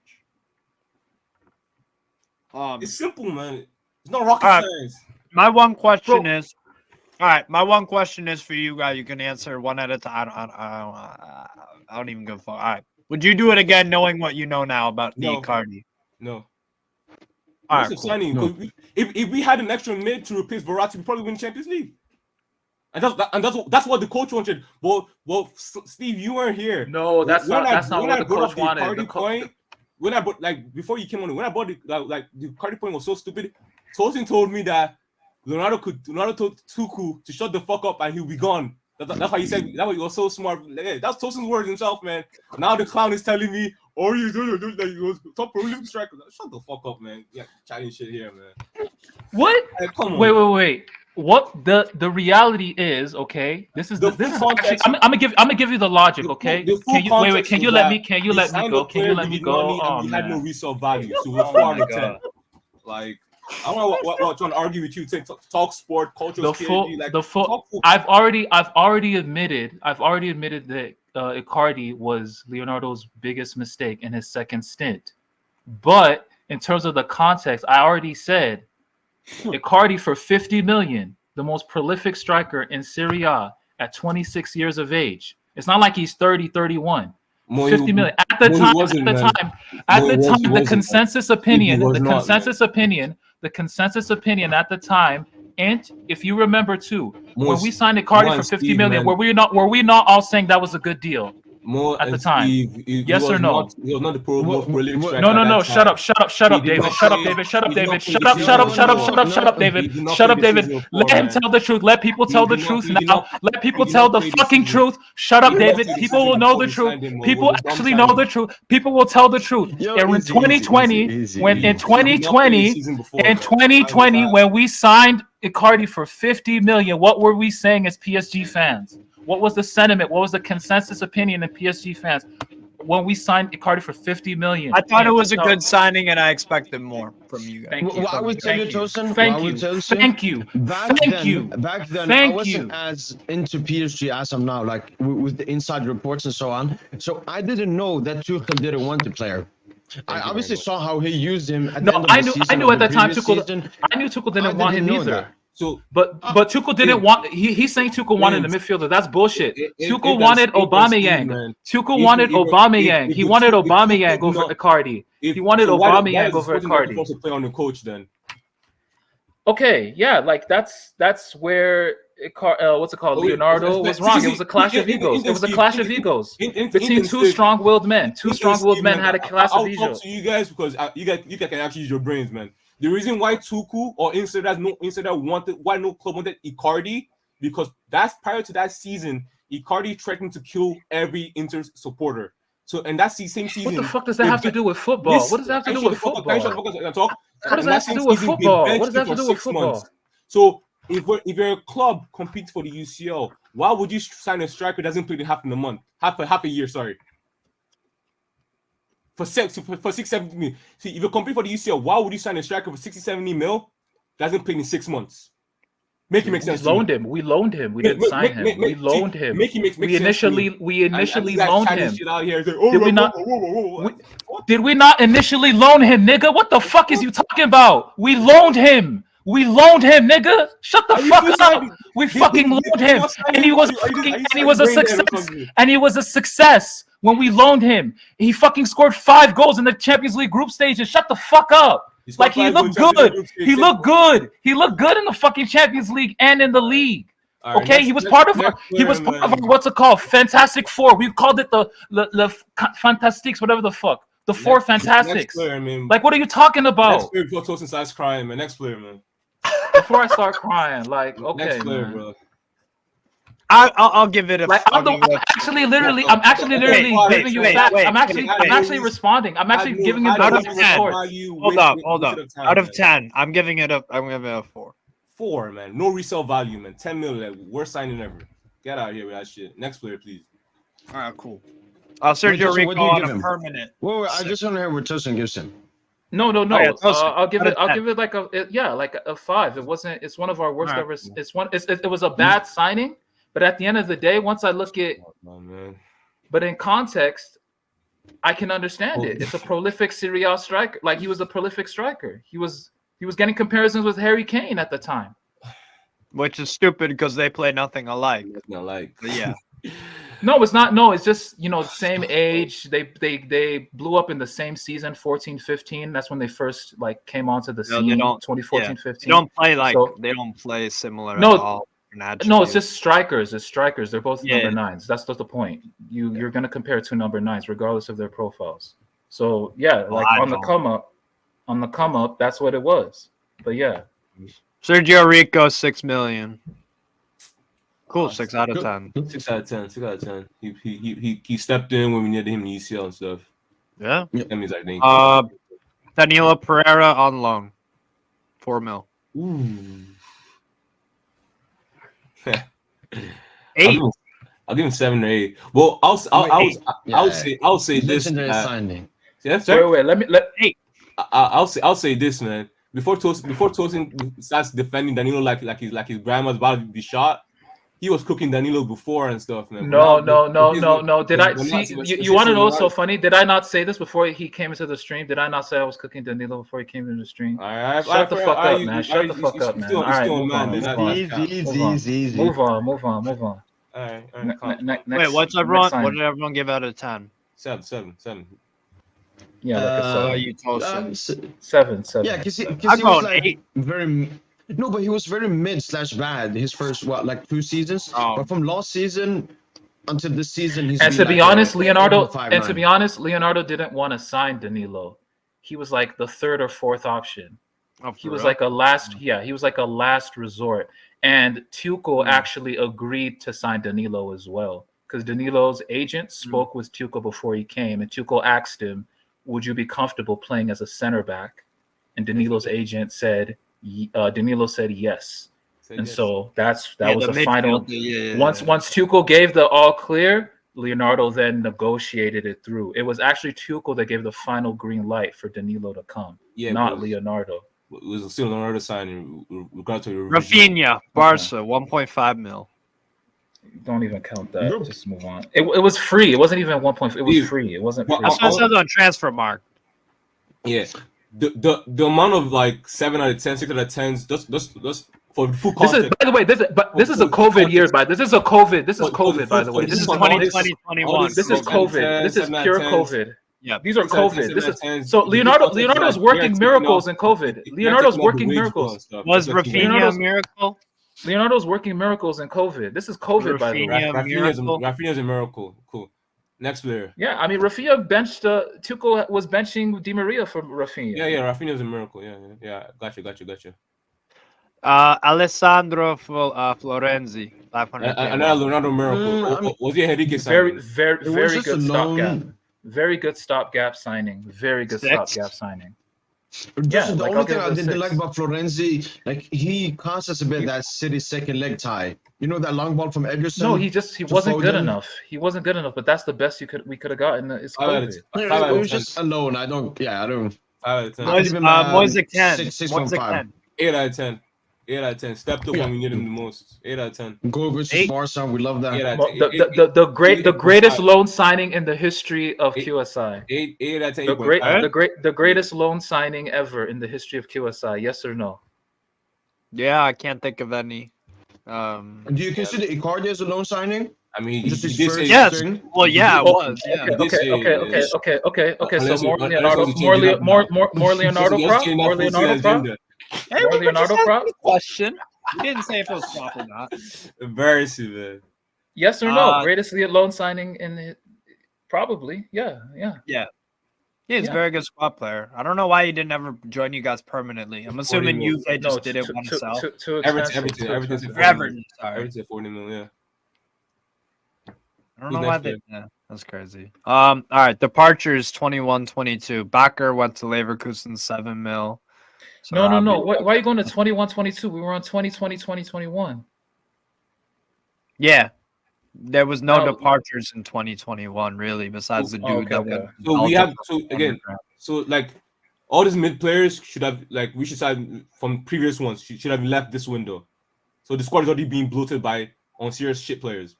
S1: It's simple, man. It's not rocket science.
S6: My one question is, all right. My one question is for you guys. You can answer one at a time. I don't even give a fuck. All right. Would you do it again, knowing what you know now about Icardi?
S1: No.
S6: All right.
S1: Cool. No. If we had an extra mid to replace Verratti, we probably win Champions League. And that's what the coach wanted. Well, Steve, you weren't here.
S2: No, that's not what the coach wanted.
S1: When I bought, before you came on, when I bought the Cardi point was so stupid. Tosin told me that Leonardo told Tuku to shut the fuck up and he'll be gone. That's why he said that. He was so smart. That's Tosin's words himself, man. Now the clown is telling me, "Oh, you do that? You top prolific striker." Shut the fuck up, man. Yeah, chatting shit here, man.
S2: What?
S1: Come on.
S2: Wait. What the reality is, okay? This is actually, I'm gonna give you the logic, okay? Can you let me go?
S1: Oh, we had no resale value, so we're 4 out of 10. Like, I don't know what trying to argue with you. Talk sport, cultural.
S2: I've already admitted that Icardi was Leonardo's biggest mistake in his second stint. But in terms of the context, I already said Icardi for 50 million, the most prolific striker in Serie A at 26 years of age. It's not like he's 30, 31. 50 million. At the time, the consensus opinion at the time, and if you remember too, when we signed Icardi for 50 million, were we not all saying that was a good deal?
S1: More
S2: at the
S1: and
S2: time?
S1: he
S2: Yes or
S1: was
S2: no?
S1: not, he was not the most prolific striker.
S2: No,
S1: at
S2: no,
S1: that
S2: no.
S1: time.
S2: Shut up, shut up, shut up,
S1: He did
S2: David.
S1: not
S2: Shut up,
S1: play-
S2: David. Shut up,
S1: he did not
S2: David.
S1: play
S2: Shut
S1: the
S2: up, shut up,
S1: season
S2: shut up,
S1: four.
S2: shut up, shut up,
S1: He
S2: David.
S1: did not
S2: Shut
S1: play
S2: up,
S1: the
S2: David.
S1: season
S2: Let
S1: four,
S2: him
S1: man.
S2: tell the truth. Let people
S1: He
S2: tell the
S1: did not-
S2: truth
S1: he did
S2: now.
S1: not-
S2: Let people
S1: he did
S2: tell
S1: not
S2: the
S1: play the
S2: fucking
S1: season.
S2: truth. Shut up,
S1: He did not
S2: David.
S1: play the
S2: People
S1: season
S2: will know
S1: before
S2: the
S1: we
S2: truth.
S1: signed him, or
S2: People
S1: was dumb
S2: actually know
S1: signing.
S2: the truth. People will tell the truth.
S4: Yo,
S2: And in
S4: easy,
S2: 2020, when in
S1: He did not play
S2: 2020,
S1: the season before,
S2: in
S1: man.
S2: 2020, when we signed Icardi for 50 million, what were we saying as PSG fans? What was the sentiment? What was the consensus opinion in PSG fans when we signed Icardi for 50 million?
S6: I thought it was a
S2: No.
S6: good signing, and I expected more from you guys.
S2: Thank you.
S4: What I would tell you, Tosin,
S2: Thank
S4: what I
S2: you.
S4: would tell you,
S2: Thank you.
S4: back
S2: Thank
S4: then,
S2: you.
S4: back then,
S2: Thank
S4: I wasn't
S2: you.
S4: as into PSG as I'm now, like with the inside reports and so on. So I didn't know that Tuchel didn't want the player. I
S1: you
S4: obviously
S1: very much.
S4: saw how he used him at
S2: No,
S4: the end of
S2: I
S4: the
S2: knew.
S4: season.
S2: I knew
S4: or
S2: at
S4: the
S2: that time
S4: previous
S2: Tuchel.
S4: season.
S2: I knew Tuchel
S4: I
S2: didn't want
S4: didn't
S2: him
S4: know
S2: either.
S4: that.
S1: So
S2: But Tuchel didn't want. He's saying Tuchel wanted a midfielder. That's bullshit. Tuchel
S1: if
S2: wanted
S1: that's Steve,
S2: Aubameyang.
S1: man.
S2: Tuchel wanted Aubameyang. He wanted Aubameyang over Icardi. He wanted Aubameyang over Icardi.
S1: Supposed to play on the coach then.
S2: Okay, yeah, like that's where what's it called?
S1: Oh, wait,
S2: Leonardo was wrong. It was a clash of egos. It was a clash of egos between two strong-willed men. Two strong-willed men had a clash of
S1: I'll
S2: egos.
S1: talk to you guys because you guys can actually use your brains, man. The reason why Tuchel or Inter wanted, why no club wanted Icardi, because that's prior to that season, Icardi threatened to kill every Inter supporter. So, and that's the same season.
S2: What the fuck does that have to do with football? What does that have to do with football?
S1: Can you shut the fuck up and talk?
S2: What does that have to do with football? What does that have to do with football?
S1: So if you're a club competing for the UCL, why would you sign a striker who doesn't play the half in a month, half a year? Sorry, for 6-7 mil. See, if you're competing for the UCL, why would you sign a striker for 60-70 mil doesn't play in 6 months? Make it make sense.
S2: We loaned him. We loaned him. We didn't sign him. We loaned him. We initially loaned him. Did we not initially loan him, nigga? What the fuck is you talking about? We loaned him. We loaned him, nigga. Shut the fuck up. We fucking loaned him, and he was a success. And he was a success when we loaned him. He fucking scored 5 goals in the Champions League group stages. Shut the fuck up. Like he looked good. He looked good. He looked good in the fucking Champions League and in the league. Okay, he was part of our what's it called? Fantastic Four. We called it the Fantastiques, whatever the fuck. The Four Fantastics. Like, what are you talking about?
S1: Next player before Tosin starts crying, man. Next player, man.
S2: Before I start crying, like, okay,
S1: next player,
S2: man.
S1: bro.
S6: I'll give it a.
S2: Like, I'm actually literally giving you facts. I'm actually responding. I'm actually giving him
S6: out of
S2: the
S6: 10.
S2: support.
S6: Hold up. Out of 10, I'm giving it a 4.
S1: 4, man. No resale value, man. 10 million. Like, worst signing ever. Get out of here with that shit. Next player, please.
S6: All right, cool. Sergio Rico on a permanent.
S4: Wait, I just want to hear what Tosin gives him.
S2: No.
S6: Oh, yeah,
S2: I'll give it like a 5. It wasn't. It's one of our worst ever. It was a bad signing, but at the end of the day, once I look at, but in context, I can understand it. It's a prolific Serie A striker. Like, he was a prolific striker. He was getting comparisons with Harry Kane at the time,
S6: which is stupid because they play nothing alike.
S1: But
S6: yeah.
S2: No, it's not. No, it's just, same age. They blew up in the same season, 14-15. That's when they first came onto the scene. 2014-15.
S6: They don't play similar
S2: at
S6: all.
S2: No, it's just strikers. It's strikers. They're both number 9s. That's the point. You're gonna compare 2 number 9s regardless of their profiles. So yeah, on the come up, that's what it was. But yeah.
S6: Sergio Rico, 6 million. Cool, 6 out of 10.
S1: 6 out of 10. 6 out of 10. He stepped in when we needed him in the UCL and stuff.
S6: Yeah.
S1: That means I think.
S6: Danilo Pereira on loan, 4 mil.
S1: Ooh.
S6: 8.
S1: I'll give him 7 or 8. Well, I'll say this.
S4: Signing.
S1: Yes,
S2: wait.
S6: 8.
S1: I'll say this, man. Before Tosin starts defending Danilo like his grandma's about to be shot, he was cooking Danilo before and stuff, man.
S2: No. Did I see? You want to know what's so funny? Did I not say this before he came into the stream? Did I not say I was cooking Danilo before he came into the stream? Shut the fuck up, man. Shut the fuck up, man. All right,
S4: Easy.
S2: Move on.
S1: All right.
S6: Wait, what did everyone give out of 10?
S1: 7.
S2: Yeah, like a
S6: you told 7.
S2: 7.
S4: Yeah, because he
S6: I'm
S4: was
S6: going 8.
S4: very. No, but he was very mid/bad his first 2 seasons.
S6: Oh.
S4: But from last season, until this season, he's
S3: And
S4: been
S3: to be
S4: like
S3: honest, Leonardo,
S4: 5'9".
S3: Leonardo didn't want to sign Danilo. He was like the third or fourth option.
S6: Oh,
S3: He was like a last, he was like a last resort. And Tuchel actually agreed to sign Danilo as well, because Danilo's agent spoke with Tuchel before he came, and Tuchel asked him, "Would you be comfortable playing as a center back?" And Danilo's agent said, Danilo said yes. And so that was the final. Once Tuchel gave the all clear, Leonardo then negotiated it through. It was actually Tuchel that gave the final green light for Danilo to come, not Leonardo.
S1: It was still Leonardo signing, regard to
S6: Rafinha, Barca, 1.5 mil.
S3: Don't even count that. Just move on. It was free. It wasn't even 1.5. It was free. It wasn't free.
S6: That's what it says on transfer mark.
S1: Yeah, the amount of like 7 out of 10, 6 out of 10s, just for full context.
S3: This is, by the way, this is a COVID year. This is COVID. By the way,
S6: This is 2020, 21.
S3: This is COVID. This is pure COVID.
S6: Yeah,
S3: these are COVID. This is so Leonardo's working miracles in COVID. Leonardo's working miracles.
S6: Was Rafinha a miracle?
S3: Leonardo's working miracles in COVID. This is COVID, by the way.
S1: Rafinha's a miracle. Cool. Next player.
S3: Yeah, I mean Rafinha benched. Tuchel was benching Di Maria for Rafinha.
S1: Yeah, Rafinha's a miracle. Yeah. Gotcha.
S6: Alessandro Florenzi, 500.
S1: Another Leonardo miracle. Was he Henrique signing?
S3: Very good stopgap. Very good stopgap signing. Very good stopgap signing.
S4: The only thing I didn't like about Florenzi, like he cost us a bit that City's second leg tie. You know that long ball from Ederson?
S3: No, he wasn't good enough. He wasn't good enough, but that's the best we could have gotten. It's COVID.
S4: It was just alone. I don't.
S1: 5 out of 10.
S6: Moise Kean.
S4: 6.5.
S1: 8 out of 10. 8 out of 10. Stepped up when we needed him the most. 8 out of 10.
S4: Go versus Barca. We love that.
S3: The greatest loan signing in the history of QSI.
S1: 8 out of 10.
S3: The greatest loan signing ever in the history of QSI. Yes or no?
S6: Yeah, I can't think of any.
S4: Do you consider Icardi as a loan signing?
S1: I mean,
S6: just his first yes. Well, yeah, it was. Yeah.
S3: Okay. So more Leonardo prop. More Leonardo prop.
S6: Hey, we Leonardo prop. Question. You didn't say if it was prop or not.
S1: Embarrassing, man.
S3: Yes or no? Greatest loan signing in the, probably. Yeah.
S6: He's a very good squad player. I don't know why he didn't ever join you guys permanently. I'm assuming you just didn't want to sell. Everton, sorry.
S1: Everton 40 million, yeah.
S6: I don't know why they. Yeah, that's crazy. All right, departures 21-22. Bakker went to Leverkusen 7 mil. So
S3: no. Why are you going to 21-22? We were on 2020-2021.
S6: Yeah. There was no departures in 2021, really, besides the dude that went.
S1: So we have like all these mid players should have we should sign from previous ones should have left this window. So the squad is already being bloated by unserious shit players.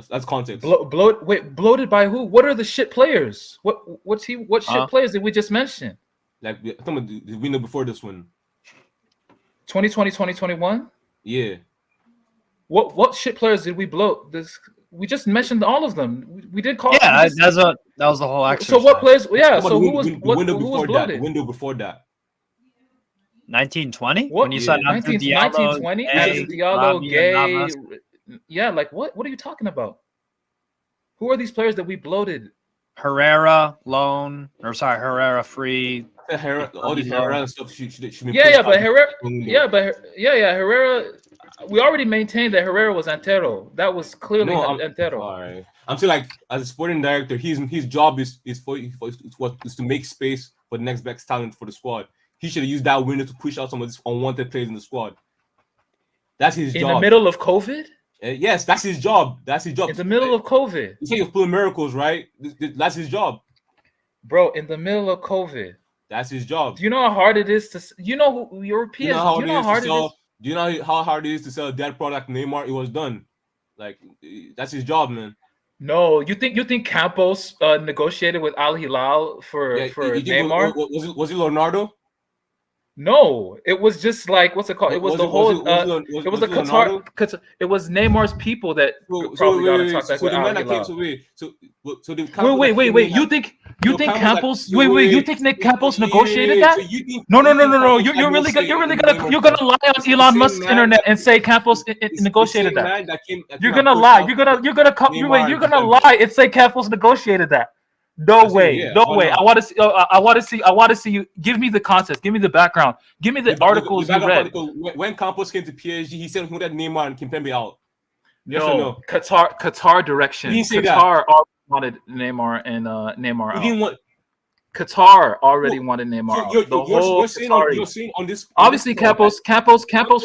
S1: That's context.
S3: Bloated by who? What are the shit players? What shit players did we just mention?
S1: Like some of the window before this one.
S3: 2020, 2021?
S1: Yeah.
S3: What shit players did we bloat? We just mentioned all of them. We did call.
S6: Yeah, that was the whole exercise.
S3: So what players? Yeah. So who was bloated?
S1: The window before that.
S6: 1920.
S3: What?
S6: When you said
S3: 1920? Diallo, Gay. Yeah, like what are you talking about? Who are these players that we bloated?
S6: Herrera loan, Herrera free.
S1: All these Herrera stuff should be.
S3: But Herrera. We already maintained that Herrera was Antero. That was clearly Antero.
S1: All right. I'm saying, like, as a sporting director, his job is to make space for the next best talent for the squad. He should have used that window to push out some of these unwanted players in the squad. That's his job.
S3: In the middle of COVID?
S1: Yes, that's his job. In
S3: the middle of COVID.
S1: You say you're pulling miracles, right? That's his job.
S3: Bro, in the middle of COVID.
S1: That's his job.
S3: Do you know how hard it is to... You know who Europeans... Do you know how hard it is
S1: to sell a dead product Neymar? It was done. Like, that's his job, man.
S3: No, you think Campos negotiated with Al Hilal for Neymar?
S1: Was it Leonardo?
S3: No, it was just like what's it called? It was the whole. It was the
S1: Leonardo?
S3: Qatar. It was Neymar's people that
S1: So
S3: probably got in touch.
S1: so the man that came. So the Campos
S3: Wait.
S1: that came in,
S3: You think
S1: Campos
S3: Campos?
S1: like-
S3: Wait. You think Nick Campos negotiated that?
S1: So you think-
S3: No.
S1: you think Campos
S3: You're
S1: had no
S3: really
S1: say
S3: gonna
S1: in Neymar's
S3: you're gonna lie on
S1: It's the
S3: Elon
S1: same
S3: Musk's
S1: man
S3: internet
S1: that-
S3: and say Campos
S1: It's the
S3: negotiated
S1: same
S3: that.
S1: man that
S3: You're gonna lie. You're gonna lie and say Campos negotiated that. No way. No way. I want to see. I want to see you. Give me the context. Give me the background. Give me the articles you read.
S1: When Campos came to PSG, he said he wanted Neymar and Kimpembe out. Yes or
S3: No,
S1: no?
S3: Qatar direction.
S1: He didn't say
S3: Qatar already wanted Neymar and Neymar
S1: He
S3: out.
S1: didn't want.
S3: Qatar already wanted Neymar out.
S1: You're saying on this.
S3: Obviously, Campos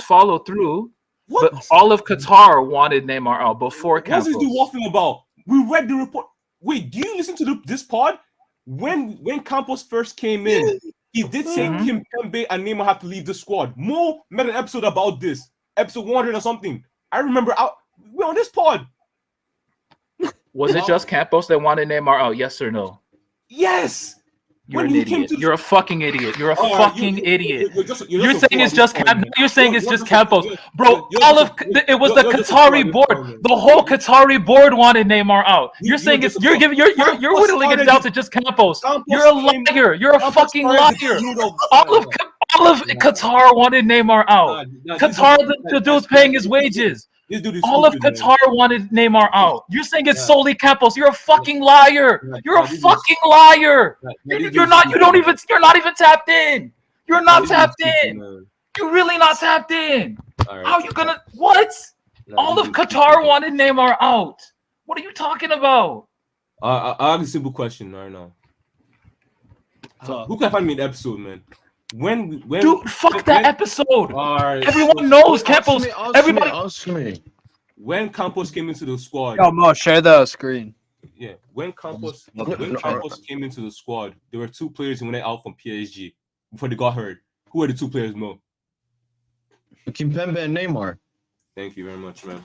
S3: followed through,
S1: What?
S3: but all of Qatar wanted Neymar out before
S1: What's
S3: Campos.
S1: this dude waffling about? We read the report. Wait, do you listen to this pod? When Campos first came in, he did say Kimpembe and Neymar have to leave the squad. Mo made an episode about this, episode 100 or something. I remember we're on this pod.
S3: Was it just Campos that wanted Neymar out? Yes or no?
S1: Yes.
S3: You're
S1: When
S3: an
S1: he came
S3: idiot.
S1: to-
S3: You're a fucking idiot. You're a
S1: All right,
S3: fucking idiot.
S1: You're
S3: You're saying it's just Campos. You're saying it's just Campos, bro.
S1: you're
S3: All
S1: just
S3: of it was the
S1: you're just a
S3: Qatari
S1: fraud,
S3: board.
S1: man.
S3: The whole Qatari board wanted Neymar out. You're
S1: You're
S3: saying
S1: just
S3: it's
S1: a fraud.
S3: you're whittling it down to just Campos.
S1: Campos
S3: You're a
S1: came-
S3: liar. You're a
S1: Campos
S3: fucking
S1: started the
S3: liar.
S1: feud of-
S3: All of Qatar wanted Neymar out. Qatar, the dude's paying his wages.
S1: This dude is
S3: All of
S1: stupid,
S3: Qatar wanted Neymar out. You're saying it's
S1: Yeah.
S3: solely Campos. You're a fucking liar.
S1: Yeah,
S3: You're a
S1: this is-
S3: fucking liar.
S1: man.
S3: You're not. You're not even tapped in. You're not tapped in.
S1: Man.
S3: You're really not tapped in.
S1: All right.
S3: How you gonna what? All of Qatar wanted Neymar out. What are you talking about?
S1: I have a simple question right now. Who can find me an episode, man? When
S3: Dude, fuck that episode.
S1: All right.
S3: Everyone knows Campos. Everybody.
S4: Ask me.
S1: When Campos came into the squad,
S6: Yo, Mo, share the screen.
S1: yeah. When Campos came into the squad, there were two players who went out from PSG before they got hurt. Who were the two players, Mo?
S4: Kimpembe and Neymar.
S1: Thank you very much, man.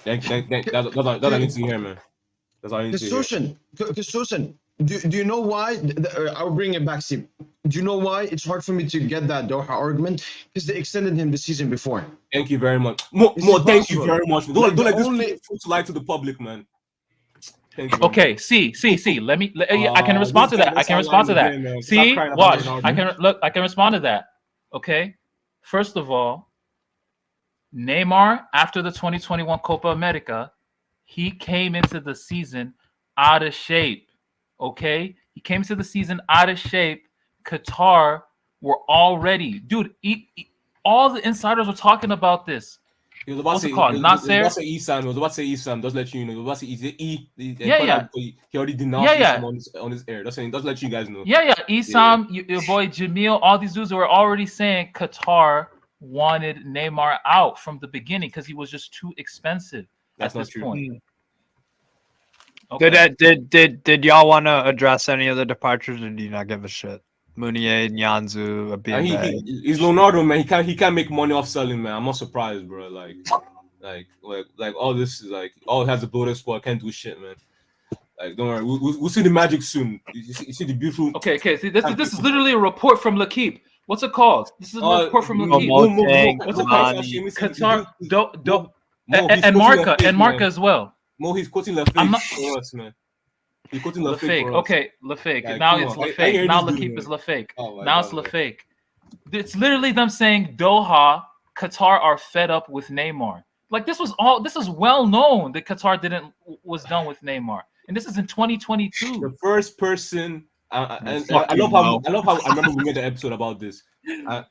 S1: That's all I need to hear, man. That's all I need to hear.
S4: Kasusan, do you know why? I'll bring it back, Steve. Do you know why it's hard for me to get that Doha argument? Because they extended him the season before.
S1: Thank you very much. Mo, thank you very much. Don't let this to lie to the public, man. Thank you.
S3: Okay, see. Let me. I can respond to that. I can respond to that. See, watch. I can respond to that. Okay. First of all, Neymar, after the 2021 Copa America, he came into the season out of shape. Okay, he came into the season out of shape. Qatar were already, dude. All the insiders were talking about this.
S1: He was about
S3: What's
S1: to
S3: it
S1: say,
S3: called?
S1: he was
S3: Nasser?
S1: about to say Isam. He was about to say Isam. Just let you know. He was about to say
S3: Yeah.
S1: He already denounced
S3: Yeah.
S1: Isam on his air. Just let you guys know.
S3: Yeah. Isam, your boy Jamil, all these dudes were already saying Qatar wanted Neymar out from the beginning because he was just too expensive
S1: That's
S3: at
S1: not
S3: this
S1: true.
S3: point. Okay.
S6: Did y'all want to address any of the departures, or do you not give a shit? Munier, Nyanzu, Abimbe.
S1: He's Leonardo, man. He can't make money off selling, man. I'm not surprised, bro. Like all this is like all it has a bloated squad. Can't do shit, man. Like don't worry, we'll see the magic soon. You see the beautiful.
S3: Okay. See, this is literally a report from L'Equipe. What's it called? This is a report from L'Equipe.
S1: What's it called?
S3: Qatar,
S1: and
S3: Marca as well.
S1: Mo, he's quoting the fake for us, man. He's quoting the fake.
S3: Okay, Le Fake.
S1: Like,
S3: Now
S1: come
S3: it's
S1: on.
S3: Le
S1: I
S3: Fake.
S1: hear
S3: Now
S1: this dude,
S3: L'Equipe
S1: man.
S3: is Le Fake.
S1: Oh my
S3: Now
S1: God,
S3: it's Le
S1: man.
S3: Fake. It's literally them saying Doha, Qatar are fed up with Neymar. Like this is well known that Qatar was done with Neymar, and this is in 2022.
S1: The first person, and I love how I remember we made an episode about this.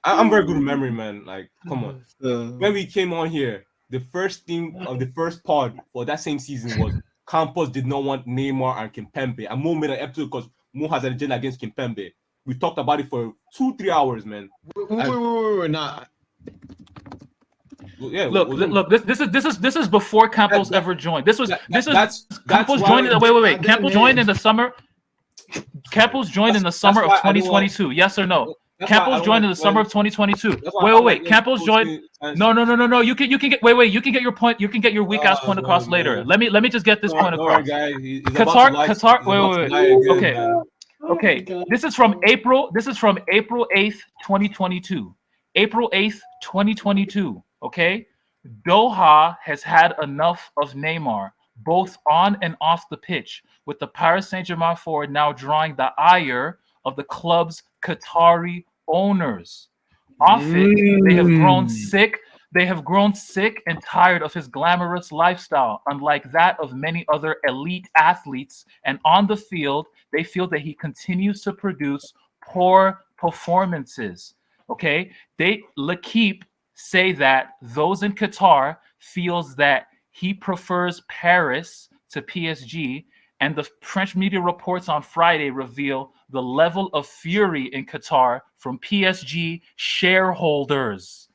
S1: I'm very good with memory, man. Like, come on. When we came on here, the first thing of the first pod for that same season was Campos did not want Neymar and Kimpembe. And Mo made an episode because Mo has an agenda against Kimpembe. We talked about it for 2-3 hours, man.
S4: Wait, nah.
S1: Yeah,
S3: Look. This is before Campos ever joined. This was Campos
S1: why-
S3: joined. Wait.
S4: that
S3: Campos
S4: is-
S3: joined in the summer. Campos joined in the summer of
S1: why I don't
S3: 2022. Yes or no?
S1: That's why I
S3: Campos
S1: don't
S3: joined in the
S1: like
S3: summer
S1: when-
S3: of 2022.
S1: that's why I
S3: Wait.
S1: like
S3: Campos
S1: when
S3: joined.
S1: posting-
S3: No. You can get you can get your point. You can get your weak ass point across
S1: man.
S3: later. Let me just get this point
S1: Don't worry,
S3: across.
S1: guys. He's
S3: Qatar.
S1: about to lie- he's about to
S3: Wait.
S1: lie again,
S3: Okay.
S1: man.
S3: Okay, this is from April 8th, 2022. April 8th, 2022. Okay, Doha has had enough of Neymar, both on and off the pitch, with the Paris Saint-Germain forward now drawing the ire of the club's Qatari owners. Off it, they have grown sick. They have grown sick and tired of his glamorous lifestyle, unlike that of many other elite athletes. And on the field, they feel that he continues to produce poor performances. Okay, L'Équipe say that those in Qatar feels that he prefers Paris to PSG, and the French media reports on Friday reveal the level of fury in Qatar from PSG shareholders.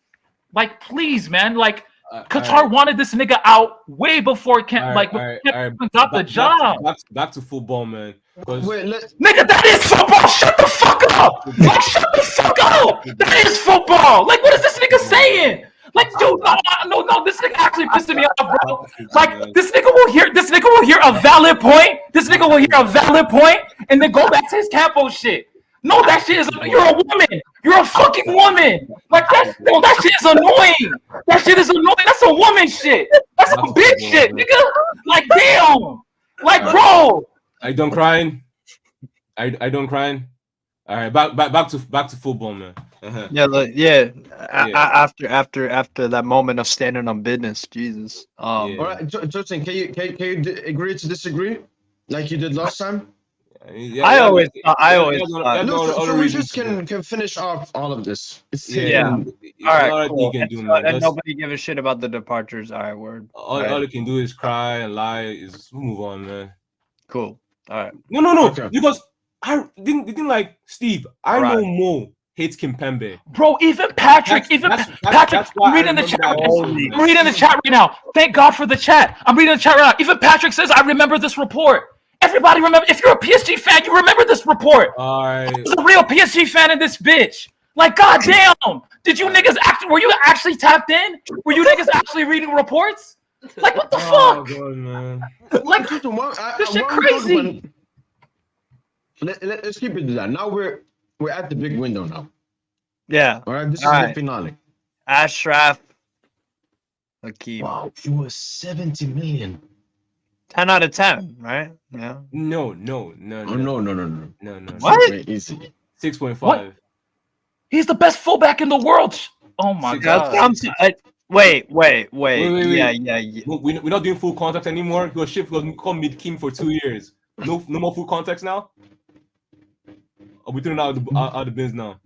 S3: Like, please, man, like Qatar wanted this nigga out way before Kemp got the job.
S1: Back to football, man.
S4: Wait,
S3: Nigga, that is football. Shut the fuck up. Like, shut the fuck up. That is football. Like, what is this nigga saying? Like, dude, no, this nigga actually pissing me off, bro. Like, this nigga will hear a valid point. This nigga will hear a valid point, and then go back to his campos shit. No, that shit is. You're a woman. You're a fucking woman. Like that shit is annoying. That shit is annoying. That's a woman shit. That's some bitch shit, nigga. Like, damn. Like, bro.
S1: I don't crying. I don't crying. All right, back to football, man.
S6: After that moment of standing on business, Jesus.
S4: All right, Justin, can you agree to disagree, like you did last time?
S6: I always thought.
S4: No, so we just can finish off all of this.
S6: All right, cool.
S1: And
S6: nobody give a shit about the departures. All right, word.
S1: All they can do is cry and lie. Is move on, man.
S6: Cool. All right.
S1: No.
S4: Okay.
S1: Because I didn't like Steve. I know Mo hates Kimpembe.
S3: Bro, even Patrick, Patrick, I'm reading the chat. I'm reading the chat right now. Thank God for the chat. I'm reading the chat right now. Even Patrick says, I remember this report. Everybody remember. If you're a PSG fan, you remember this report.
S1: All right.
S3: I was a real PSG fan in this bitch. Like, goddamn. Did you niggas were you actually tapped in? Were you niggas actually reading reports? Like, what the fuck?
S1: God, man.
S3: Like, this shit crazy.
S4: Let's keep it to that. Now we're at the big window now.
S6: Yeah.
S4: All right. This is the finale.
S6: Ashraf Hakimi.
S4: Wow, it was 70 million.
S6: 10 out of 10, right? Yeah.
S1: No.
S4: Oh, no.
S6: What?
S4: Easy.
S1: 6.5.
S3: He's the best fullback in the world. Oh my God.
S6: Wait. Yeah.
S1: We're not doing full context anymore. He was called mid-Kim for 2 years. No more full context now. Are we throwing out the bins now?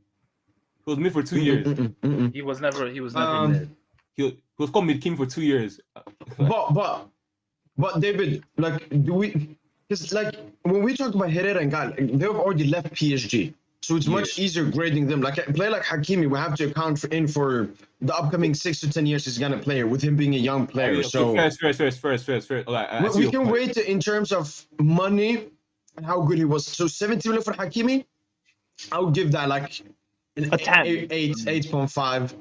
S1: He was mid for 2 years.
S3: He was never mid.
S1: He was called mid-Kim for 2 years.
S4: But David, like, because like when we talk about Herrera and Gal, they've already left PSG, so it's much easier grading them. Like a player like Hakimi, we have to account for the upcoming 6 to 10 years he's gonna play with him being a young player. So
S1: Fair.
S4: We can rate it in terms of money and how good he was. So 70 million for Hakimi, I would give that like an 8.5.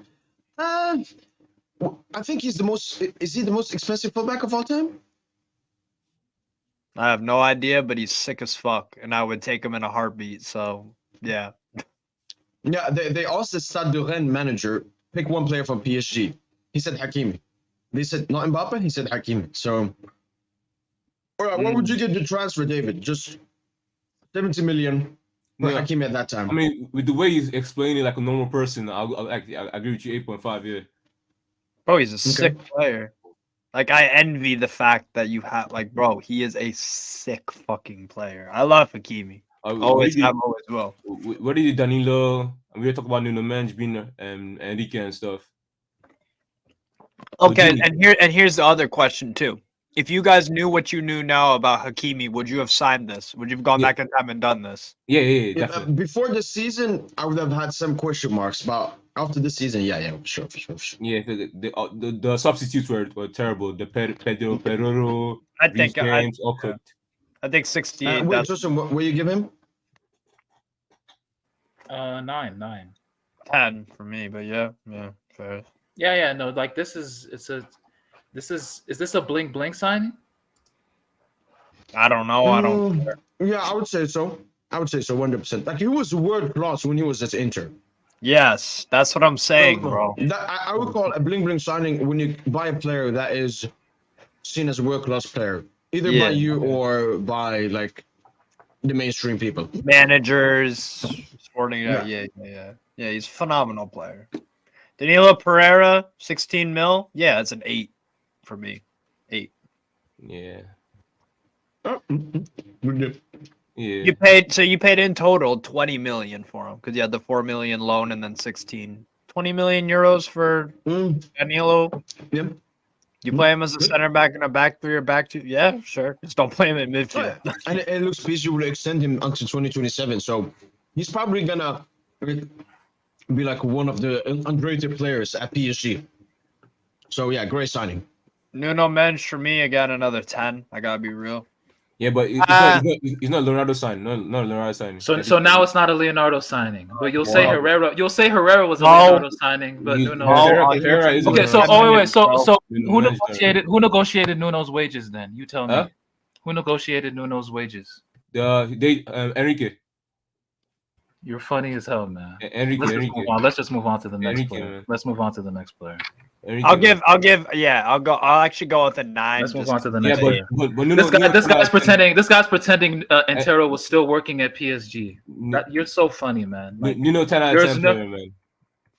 S4: I think he's the most. Is he the most expensive fullback of all time?
S6: I have no idea, but he's sick as fuck, and I would take him in a heartbeat. So, yeah.
S4: Yeah, they asked the Stade de Rennes manager, pick one player from PSG. He said Hakimi. They said not Mbappe, he said Hakimi. So, all right, what would you give the transfer, David? Just 70 million for Hakimi at that time.
S1: I mean, with the way you explain it like a normal person, I agree with you, 8.5, yeah.
S6: Bro, he's a sick player. Like, I envy the fact that you have, like, bro, he is a sick fucking player. I love Hakimi. Always will.
S1: What did Danilo? And we were talking about Nuno Mendes being Enrique and stuff.
S6: Okay, and here's the other question too. If you guys knew what you knew now about Hakimi, would you have signed this? Would you have gone back in time and done this?
S1: Yeah, definitely.
S4: Before the season, I would have had some question marks, but after the season, yeah, sure.
S1: Yeah, the substitutes were terrible. The Pedro Peroro,
S6: I think
S1: James, all cooked.
S6: I think 68.
S4: Wait, Justin, what will you give him?
S3: 9.
S6: 10 for me, but yeah, fair.
S3: Yeah, no, like is this a bling signing?
S6: I don't know. I don't care.
S4: Yeah, I would say so. I would say so, 100%. Like he was world class when he was at Inter.
S6: Yes, that's what I'm saying, bro.
S4: I would call a bling bling signing when you buy a player that is seen as a world class player, either by you or by like the mainstream people.
S6: Managers, sporting. Yeah. He's a phenomenal player. Danilo Pereira, 16 mil. Yeah, it's an 8 for me. 8.
S1: Yeah.
S6: Yeah. You paid in total 20 million for him because you had the 4 million loan and then 20 million euros for Danilo.
S4: Yep.
S6: You play him as a center back and a back 3 or back 2. Yeah, sure. Just don't play him in midfield.
S4: Oh, yeah. And it looks PSG will extend him until 2027. So he's probably gonna be like one of the underrated players at PSG. So yeah, great signing.
S6: Nuno Mendes for me again, another 10. I gotta be real.
S1: Yeah, but he's not Leonardo signing. No, Leonardo signing.
S3: So now it's not a Leonardo signing, but you'll say Herrera. You'll say Herrera was a Leonardo signing, but Nuno.
S1: Herrera is
S3: Okay, so wait. So who negotiated Nuno's wages then? You tell me. Who negotiated Nuno's wages?
S1: Enrique.
S3: You're funny as hell, man.
S1: Enrique.
S3: Let's just move on to the next player. Man. Let's move on to the next player.
S1: Enrique,
S6: I'll actually go with a 9.
S3: Let's move on to the next player.
S1: But Nuno,
S3: this guy's pretending Antero was still working at PSG. You're so funny, man.
S1: Like, Nuno 10 out of 10 player, man.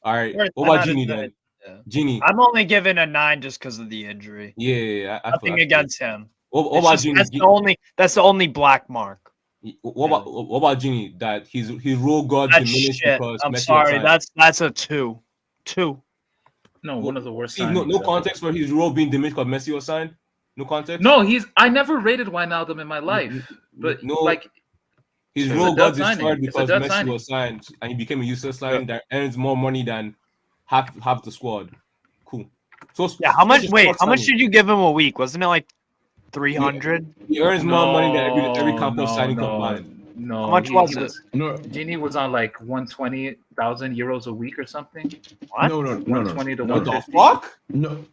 S1: All right. What about Gini then?
S6: Yeah.
S1: Gini.
S6: I'm only giving a 9 just because of the injury.
S1: Yeah.
S6: Nothing against him.
S1: What about Gini?
S6: That's the only black mark.
S1: What about Gini? That his role got diminished because
S6: I'm
S1: Messi
S6: sorry. That's a 2. 2.
S3: No, one of the worst.
S1: No context for his role being diminished because Messi was signed. No context.
S3: No, I never rated Wijnaldum in my life, but
S1: his role got destroyed because Messi was signed and he became a useless signing that earns more money than half the squad. Cool. So
S6: how much? Wait, how much did you give him a week? Wasn't it like 300?
S1: He earns more money than every campos signing combined.
S3: No,
S6: how much was it?
S3: No, Gini was on like 120,000 euros a week or something.
S6: What?
S4: No.
S3: 120 to 150.
S1: What the fuck?
S4: No.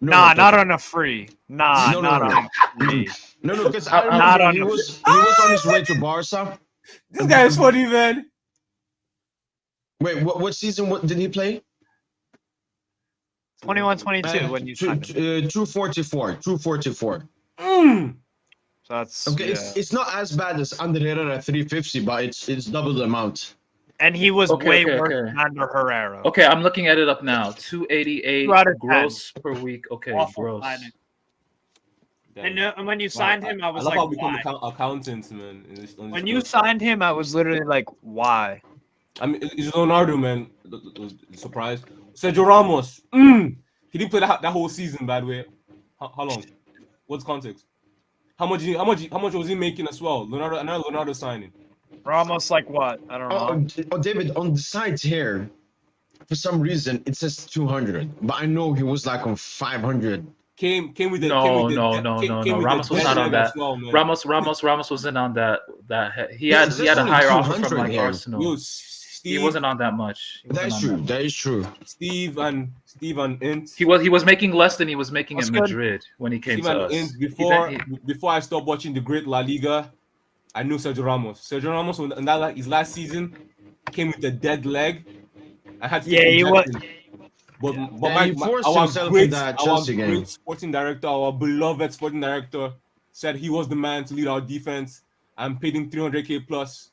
S6: Nah, not on a free. Not on a free.
S4: No, because he was on his way to Barca.
S1: This guy is funny, man.
S4: Wait, what season? What did he play?
S6: 21-22 when you signed him.
S4: 244.
S6: So that's
S4: okay. It's not as bad as Ander Herrera 350, but it's double the amount.
S6: And he was way worse than Ander Herrera.
S3: Okay, I'm looking at it up now. 288 gross per week. Okay, awful gross.
S6: And when you signed him, I was like,
S1: how we become
S6: why?
S1: Accountants, man.
S6: When you signed him, I was literally like, why?
S1: I mean, it's Leonardo, man. Surprise. Sergio Ramos. He didn't play that whole season, by the way. How long? What's context? How much was he making as well? Leonardo signing.
S6: Ramos like what? I don't know.
S4: Oh, David, on the site here, for some reason it says 200, but I know he was like on 500.
S1: Came with the
S3: no. Ramos was not on that. Well, Ramos wasn't on that. He had a higher offer from like Arsenal.
S1: Yo,
S3: he wasn't on that much.
S4: That is true.
S1: Steve and Ince.
S3: He was making less than he was making in Madrid when he came
S1: Steve
S3: to
S1: and
S3: us.
S1: Ince, before I stopped watching the great La Liga, I knew Sergio Ramos. Sergio Ramos, in his last season, came with a dead leg. I had to
S6: he was.
S4: But our great
S1: sporting director, our beloved sporting director, said he was the man to lead our defense. I'm paid him 300k plus.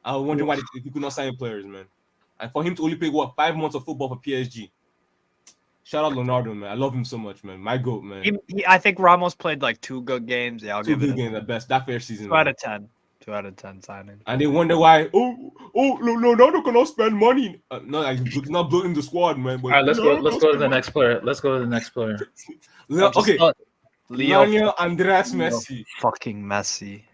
S1: I was wondering why he could not sign players, man. And for him to only play 5 months of football for PSG. Shout out Leonardo, man. I love him so much, man. My goat, man.
S6: I think Ramos played like 2 good games. Yeah, I'll give it
S1: 2 good games at best. That first season.
S6: 2 out of 10. 2 out of 10 signing.
S1: And they wonder why. Leonardo cannot spend money. No, like he's not building the squad, man. But
S3: all right, let's go to the next player.
S1: Okay. Leonardo Andreas Messi.
S6: Fucking Messi.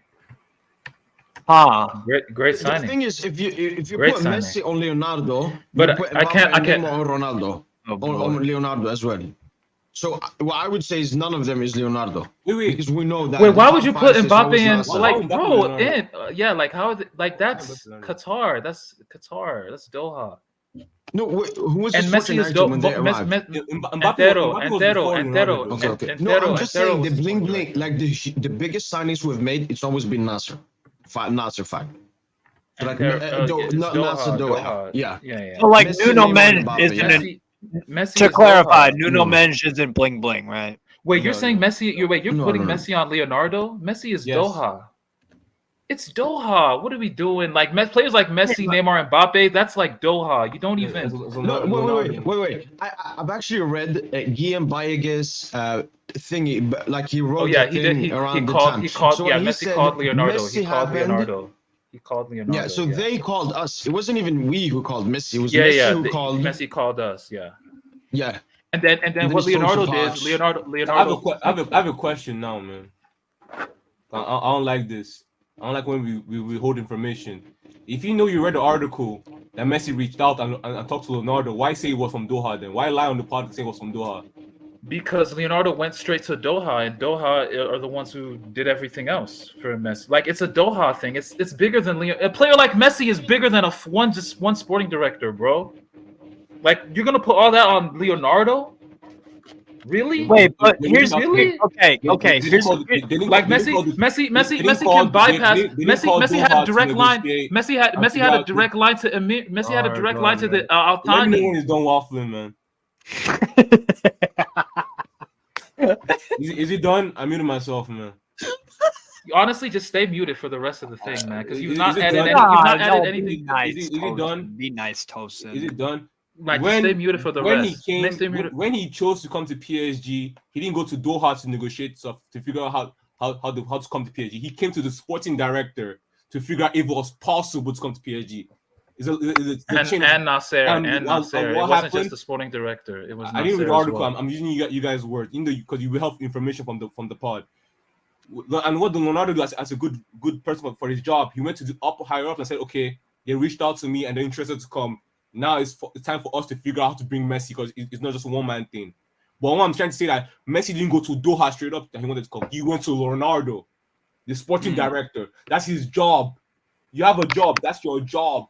S3: Great signing.
S4: The thing is, if you put Messi on Leonardo,
S3: but I can't
S4: on Ronaldo on Leonardo as well. So what I would say is none of them is Leonardo.
S1: Wait.
S4: Because we know that.
S3: Wait, why would you put Mbappe in? Like,
S1: bro,
S3: like how? Like that's Qatar. That's Qatar. That's Doha.
S4: No, who was
S3: and Messi is dope.
S4: Antero. No, I'm just saying the bling, like the biggest signings we've made, it's always been Nasser. 5, Nasser 5. So like,
S3: They're-
S4: Nasser Doha. Yeah.
S3: Yeah.
S6: So like
S4: Messi,
S6: Nuno
S4: Neymar,
S6: Mendes
S4: Mbappe,
S6: isn't
S4: yeah.
S6: an,
S3: Messi
S6: to
S3: is
S6: clarify,
S3: Doha.
S6: Nuno
S4: No.
S6: Mendes isn't bling bling, right?
S3: Wait, you're
S1: No,
S3: saying
S1: no.
S3: Messi? You're
S4: No,
S3: putting
S4: no.
S3: Messi on Leonardo? Messi is
S1: Yes.
S3: Doha. It's Doha. What are we doing? Like players like Messi,
S6: but-
S3: Neymar, and Mbappe. That's like Doha. You don't even.
S4: No, wait. I've actually read 𝐔𝐍𝐃𝐄𝐑𝐑𝐀 thingy, but like he wrote.
S3: Oh yeah,
S4: the
S3: he did.
S4: thing
S3: He
S4: around the
S3: called.
S4: time.
S3: He called.
S4: So
S3: Yeah,
S4: when he
S3: Messi
S4: said
S3: called Leonardo.
S4: Messi
S3: He called
S4: happened,
S3: Leonardo. He called Leonardo.
S4: Yeah, so they called us. It wasn't even we who called Messi. It was
S3: Yeah,
S4: Messi who called.
S3: Messi called us. Yeah.
S4: Yeah.
S3: And then
S4: then
S3: what
S4: he stole
S3: Leonardo
S4: some
S3: did is
S4: pass.
S3: Leonardo.
S1: I have a question now, man. I don't like this. I don't like when we hold information. If you know you read the article that Messi reached out and talked to Leonardo, why say it was from Doha then? Why lie on the podcast saying it was from Doha?
S3: Because Leonardo went straight to Doha, and Doha are the ones who did everything else for Messi. Like it's a Doha thing. It's bigger than A player like Messi is bigger than one sporting director, bro. Like you're gonna put all that on Leonardo? Really?
S6: Wait, but
S1: They
S6: here's
S1: didn't
S6: okay.
S1: They
S6: Here's
S1: didn't
S3: Like
S1: call-
S3: Messi
S1: didn't
S3: can
S1: call-
S3: bypass.
S1: they didn't
S3: Messi
S1: call
S3: had
S1: Doha
S3: a
S1: to
S3: direct line.
S1: negotiate.
S3: Messi had a direct line to Emir. Messi had a direct line to the
S1: Let me know
S3: Al-Thani.
S1: when he's done waffling, man. Is he done? I muted myself, man.
S3: Honestly, just stay muted for the rest of the thing, man, because you've
S1: Is
S3: not
S1: it
S3: added
S1: done?
S3: any, you've not
S6: no,
S3: added
S6: be
S3: anything.
S6: nice.
S1: Is it done?
S6: Be nice, Tosin.
S1: Is it done?
S3: Like, just stay muted for the
S1: when
S3: rest.
S1: he
S3: Stay muted.
S1: when he chose to come to PSG, he didn't go to Doha to negotiate stuff to figure out how to come to PSG. He came to the sporting director to figure out if it was possible to come to PSG.
S3: And Nasser.
S1: and
S3: It
S1: what
S3: wasn't
S1: happened?
S3: just the sporting director. It was
S1: I didn't read the
S3: Nasser as
S1: article.
S3: well.
S1: I'm using you guys' words, because you will have information from the pod. And what Leonardo do as a good person for his job, he went to the higher up and said, okay, they reached out to me and they're interested to come. Now it's time for us to figure out how to bring Messi, because it's not just a one-man thing. But what I'm trying to say that Messi didn't go to Doha straight up that he wanted to come. He went to Leonardo, the sporting director. That's his job. You have a job. That's your job.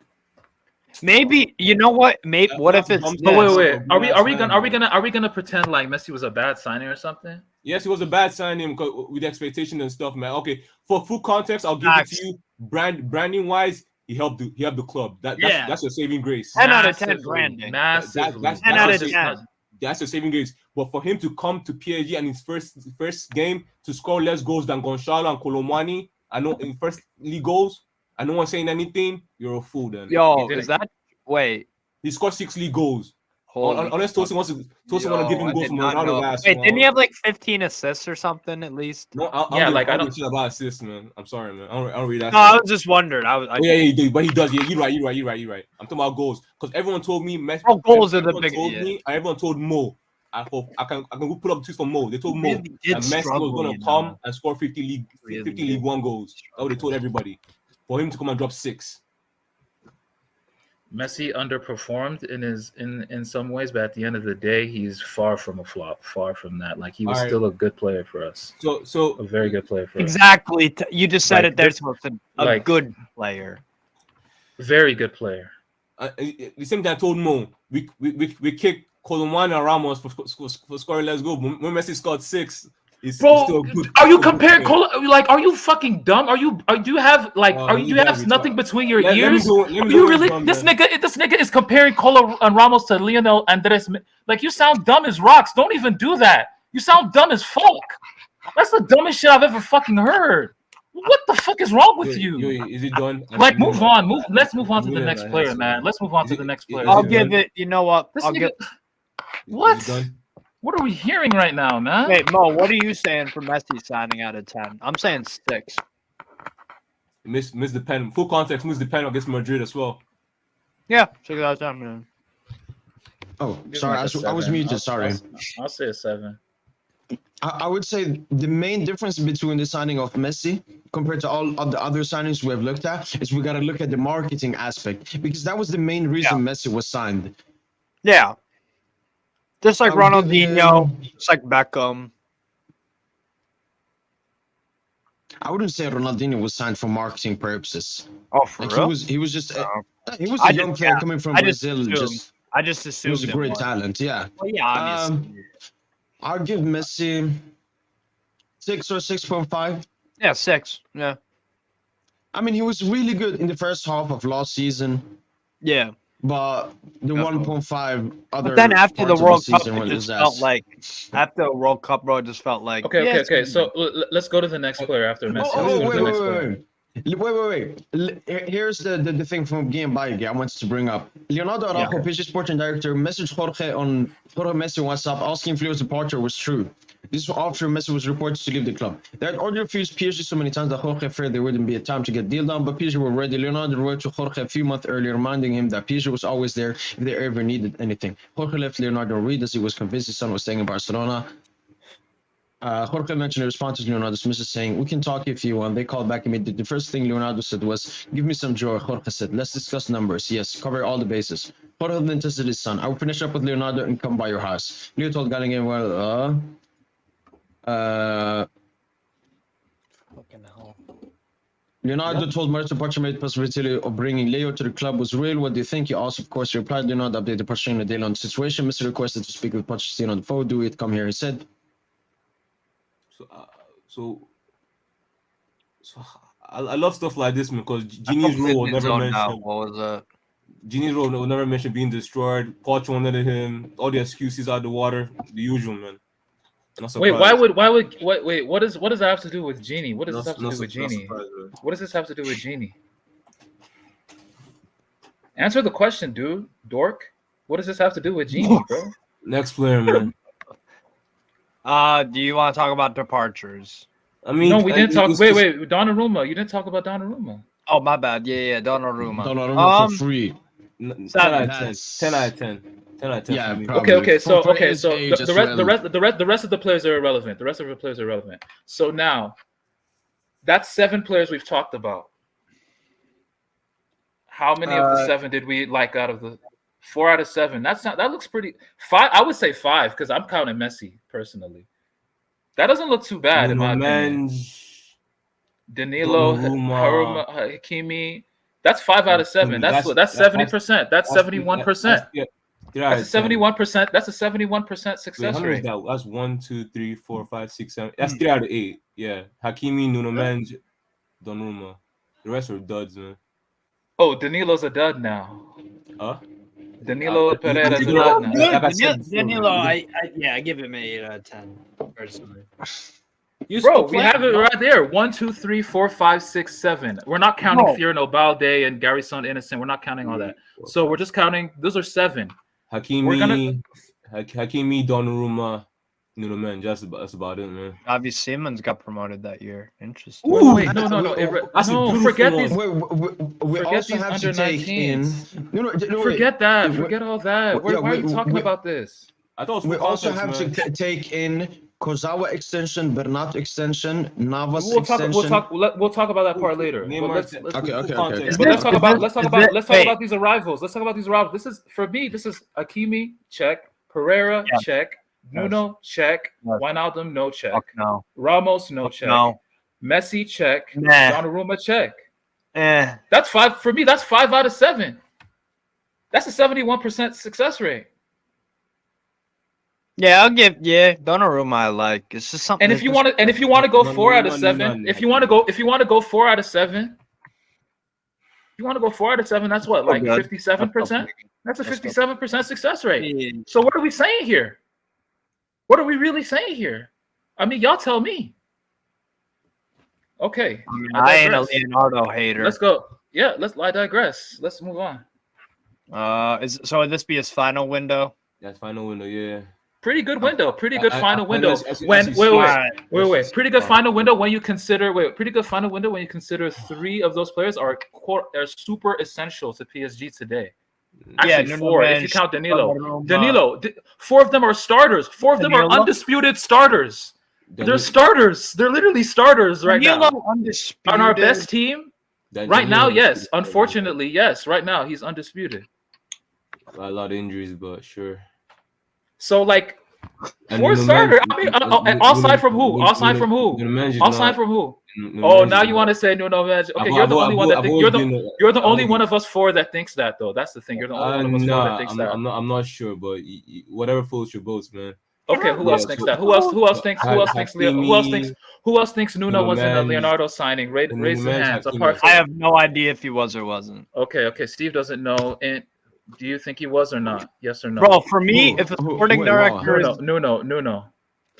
S6: Maybe you know what? Maybe what if it's?
S1: But
S3: But
S6: this?
S3: wait. Are we gonna pretend like Messi was a bad signing or something?
S1: Yes, it was a bad signing with expectation and stuff, man. Okay, for full context, I'll give it to you. Branding wise, he helped the club. That's your saving grace.
S6: 10 out of 10
S3: Massively,
S6: branding.
S3: Massively.
S1: That's
S6: 10 out of
S1: your-
S6: 10.
S1: That's your saving grace. But for him to come to PSG and his first game to score less goals than Gonçalo and Colomani, I know in first league goals, and no one saying anything, you're a fool then.
S6: Yo,
S3: He
S6: is that? Wait,
S1: He scored 6 league goals.
S6: holy
S1: Unless Tosin wants to give
S6: Yo,
S1: him
S6: I
S1: goals
S6: did
S1: from
S6: not
S1: Ronaldo
S6: know.
S1: last
S6: Wait,
S1: one.
S6: didn't he have like 15 assists or something at least?
S1: No,
S3: Yeah, like, I
S1: I
S3: don't-
S1: don't shit about assists, man. I'm sorry, man. I don't read that.
S6: No, I was just wondering.
S1: Yeah, he did, but he does. Yeah, you're right. I'm talking about goals because everyone told me Messi.
S6: Oh, goals are the
S1: everyone
S6: big.
S1: told
S6: Yeah.
S1: me, and everyone told Mo. I can go put up tweets from Mo. They told Mo
S6: Really did
S1: that Messi
S6: struggle,
S1: was going
S6: you
S1: to come
S6: know.
S1: and score 50
S6: Really
S1: league
S6: did.
S1: one goals. That's what they told everybody. For him to come and drop 6.
S3: Messi underperformed in some ways, but at the end of the day, he's far from a flop. Far from that. Like he was
S1: All right.
S3: still a good player for us.
S1: So
S3: A very good player for us.
S6: Exactly. You just said
S3: Like
S6: it there.
S3: this-
S6: Tosin. A
S3: like-
S6: good player.
S3: Very good player.
S1: the same thing I told Mo. We kicked Colomani and Ramos for scoring less goals. When Messi scored 6, it's
S3: Bro,
S1: still good.
S3: are you comparing? Like, are you fucking dumb? Do you have like?
S1: Oh,
S3: Are you? Do you have nothing between your
S1: Let me
S3: ears?
S1: go- let me
S3: Are
S1: go
S3: you
S1: with
S3: really?
S1: dumb,
S3: This
S1: man.
S3: nigga is comparing Colo and Ramos to Lionel Andres. Like, you sound dumb as rocks. Don't even do that. You sound dumb as fuck. That's the dumbest shit I've ever fucking heard. What the fuck is wrong with you?
S1: Is it done?
S3: Like, move on. Let's move on to the next player, man. Let's move on to the next player.
S6: I'll give it. You know what?
S3: This
S6: I'll
S3: nigga.
S6: give.
S3: What?
S1: Is it done?
S3: What are we hearing right now, man?
S6: Wait, Mo. What are you saying for Messi signing out of 10? I'm saying 6.
S1: Miss the pen. Full context, miss the pen against Madrid as well.
S6: Yeah, 6 out of 10, man.
S4: Oh,
S3: Give him
S4: sorry,
S3: like a
S4: I was
S3: 7.
S4: muted. Sorry.
S3: I'll say a 7.
S4: I would say the main difference between the signing of Messi compared to all of the other signings we have looked at is we got to look at the marketing aspect, because that was the main reason Messi was signed.
S6: Yeah. Just like
S4: I'll give
S6: Ronaldinho,
S4: him-
S6: just like Beckham.
S4: I wouldn't say Ronaldinho was signed for marketing purposes.
S6: Oh, for
S4: Like
S6: real?
S4: he was just
S6: Oh.
S4: he was
S6: I
S4: a young
S6: just-
S4: player
S6: yeah,
S4: coming from
S6: I just
S4: Brazil.
S6: assumed.
S4: Just
S6: I just
S4: he
S6: assumed
S4: was a
S6: it
S4: great
S6: was.
S4: talent. Yeah,
S6: Well, yeah, obviously.
S4: I'll give Messi 6 or 6.5.
S6: Yeah, 6. Yeah.
S4: I mean, he was really good in the first half of last season,
S6: Yeah.
S4: but the
S6: Definitely.
S4: 1.5 other
S6: But then after the
S4: parts of
S6: World Cup,
S4: season
S6: it
S4: was
S6: just
S4: his
S6: felt
S4: ass.
S6: like after the World Cup, bro, it just felt like
S3: Okay,
S6: yeah,
S3: okay,
S6: it's
S3: okay.
S6: gonna
S3: So
S6: be-
S3: let's go to the next player after Messi.
S4: Oh,
S3: Let's go to
S4: wait,
S3: the next
S4: wait,
S3: player.
S4: wait. Here's the thing from Game by I wanted to bring up. Leonardo Araujo, PSG Sporting Director, messaged Jorge on Jorge Messi WhatsApp asking if Leo's departure was true. This was after Messi was reported to leave the club. They had already refused PSG so many times that Jorge feared there wouldn't be a time to get deal done, but PSG were ready. Leonardo wrote to Jorge a few months earlier, reminding him that PSG was always there if they ever needed anything. Jorge left Leonardo read as he was convinced his son was staying in Barcelona. Jorge mentioned a response to Leonardo's message saying, "We can talk if you want." They called back immediately. The first thing Leonardo said was, "Give me some joy." Jorge said, "Let's discuss numbers." Yes, cover all the bases. Jorge then tested his son. "I will finish up with Leonardo and come by your house." Leo told Gallingham,
S6: Fucking hell.
S4: Leonardo told Mauricio Pochettino the possibility of bringing Leo to the club was real. What do you think? He also, of course, replied, Leonardo updated Pochettino daily on the situation. Mr. requested to speak with Pochettino on the phone. Do it. Come here, he said.
S1: So I love stuff like this, man, because Genie's role will never mention.
S6: What was that?
S1: Genie's role will never mention being destroyed. Poch won't let him. All the excuses out of the water. The usual, man.
S3: Wait, what does that have to do with Genie? What does this have to do with Genie? What does this have to do with Genie? Answer the question, dude. Dork. What does this have to do with Genie, bro?
S1: Next player, man.
S6: Do you want to talk about departures?
S1: I mean,
S3: no, we didn't talk. Wait, Donnarumma. You didn't talk about Donnarumma.
S6: Oh, my bad. Yeah, Donnarumma.
S4: Donnarumma for free.
S1: 10 out of 10. 10 out of 10. 10 out of 10.
S4: Yeah,
S1: for me.
S4: probably.
S3: Okay. So
S4: For his
S3: the
S4: age as
S3: rest of the players are irrelevant. The rest of the players are irrelevant. So now, that's 7 players we've talked about. How many of the 7 did we like out of the 4 out of 7? That looks pretty. 5. I would say 5 because I'm counting Messi personally. That doesn't look too bad in my opinion. Danilo, Haruma, Hakimi. That's 5 out of 7. That's 70%. That's 71%. That's a 71%. That's a 71% success rate.
S1: That's 1, 2, 3, 4, 5, 6, 7. That's 3 out of 8. Yeah, Hakimi, Nuno Mendes, Donnarumma. The rest are duds, man.
S3: Oh, Danilo's a dud now.
S1: Huh?
S3: Danilo Pereira's a dud now.
S6: Danilo, I give him an 8 out of 10 personally.
S3: Bro, we have it right there. 1, 2, 3, 4, 5, 6, 7. We're not counting Fiorino Balde and Gary Son Innocent. We're not counting all that. So we're just counting. Those are 7.
S1: Hakimi, Donnarumma, Nuno Mendes. That's about it, man.
S6: Avi Simmons got promoted that year. Interesting.
S3: Ooh, wait, no. Forget these.
S4: We also have to take in.
S3: Forget that. Forget all that. Why are you talking about this?
S1: I thought
S4: we also have to take in Kozawa extension, Bernat extension, Navas extension.
S3: We'll talk about that part later. Let's talk about these arrivals. Let's talk about these arrivals. This is for me. This is Hakimi, check. Pereira, check. Nuno, check. Wijnaldum, no check.
S6: No.
S3: Ramos, no check.
S6: No.
S3: Messi, check.
S6: Nah.
S3: Donnarumma, check.
S6: Eh.
S3: That's 5 for me. That's 5 out of 7. That's a 71% success rate.
S6: Yeah, I'll give Donnarumma I like. It's just something.
S3: And if you want to go 4 out of 7, if you want to go 4 out of 7, that's what, like 57%? That's a 57% success rate.
S6: Yeah.
S3: So what are we saying here? What are we really saying here? I mean, y'all tell me. Okay.
S6: I ain't a Leonardo hater.
S3: Let's go. Yeah, I digress. Let's move on.
S6: Would this be his final window?
S1: That's final window, yeah.
S3: Pretty good window. Pretty good final window. Wait. Pretty good final window when you consider. Pretty good final window when you consider 3 of those players are super essential to PSG today. Actually, 4 if you count Danilo. 4 of them are starters. 4 of them are undisputed starters. They're starters. They're literally starters right now.
S6: Undisputed.
S3: On our best team right now, yes. Unfortunately, yes. Right now, he's undisputed.
S1: A lot of injuries, but sure.
S3: So, like, 4 starter. I mean, aside from who? Aside from who? Oh, now you want to say Nuno Mendes? Okay, you're the only one that you're the only one of us 4 that thinks that, though. That's the thing. You're the only one of us 4 that thinks that.
S1: I'm not sure, but whatever floats your boats, man.
S3: Okay, who else
S1: Yeah,
S3: thinks
S1: so-
S3: that? Who else thinks? Who else thinks?
S1: Hakimi,
S3: Who else thinks Nuno
S1: Nuno
S3: wasn't a
S1: Mendes,
S3: Leonardo signing? Raise
S1: Nuno
S3: your
S1: Mendes,
S3: hands.
S1: Hakimi.
S3: Apart
S6: I
S3: from
S6: have no idea if he was or wasn't.
S3: okay, Steve doesn't know. And do you think he was or not? Yes or no?
S6: Bro, for me,
S4: Who?
S6: if a
S4: Who?
S6: sporting
S4: Wait,
S6: director
S4: wow.
S6: is
S3: Nuno.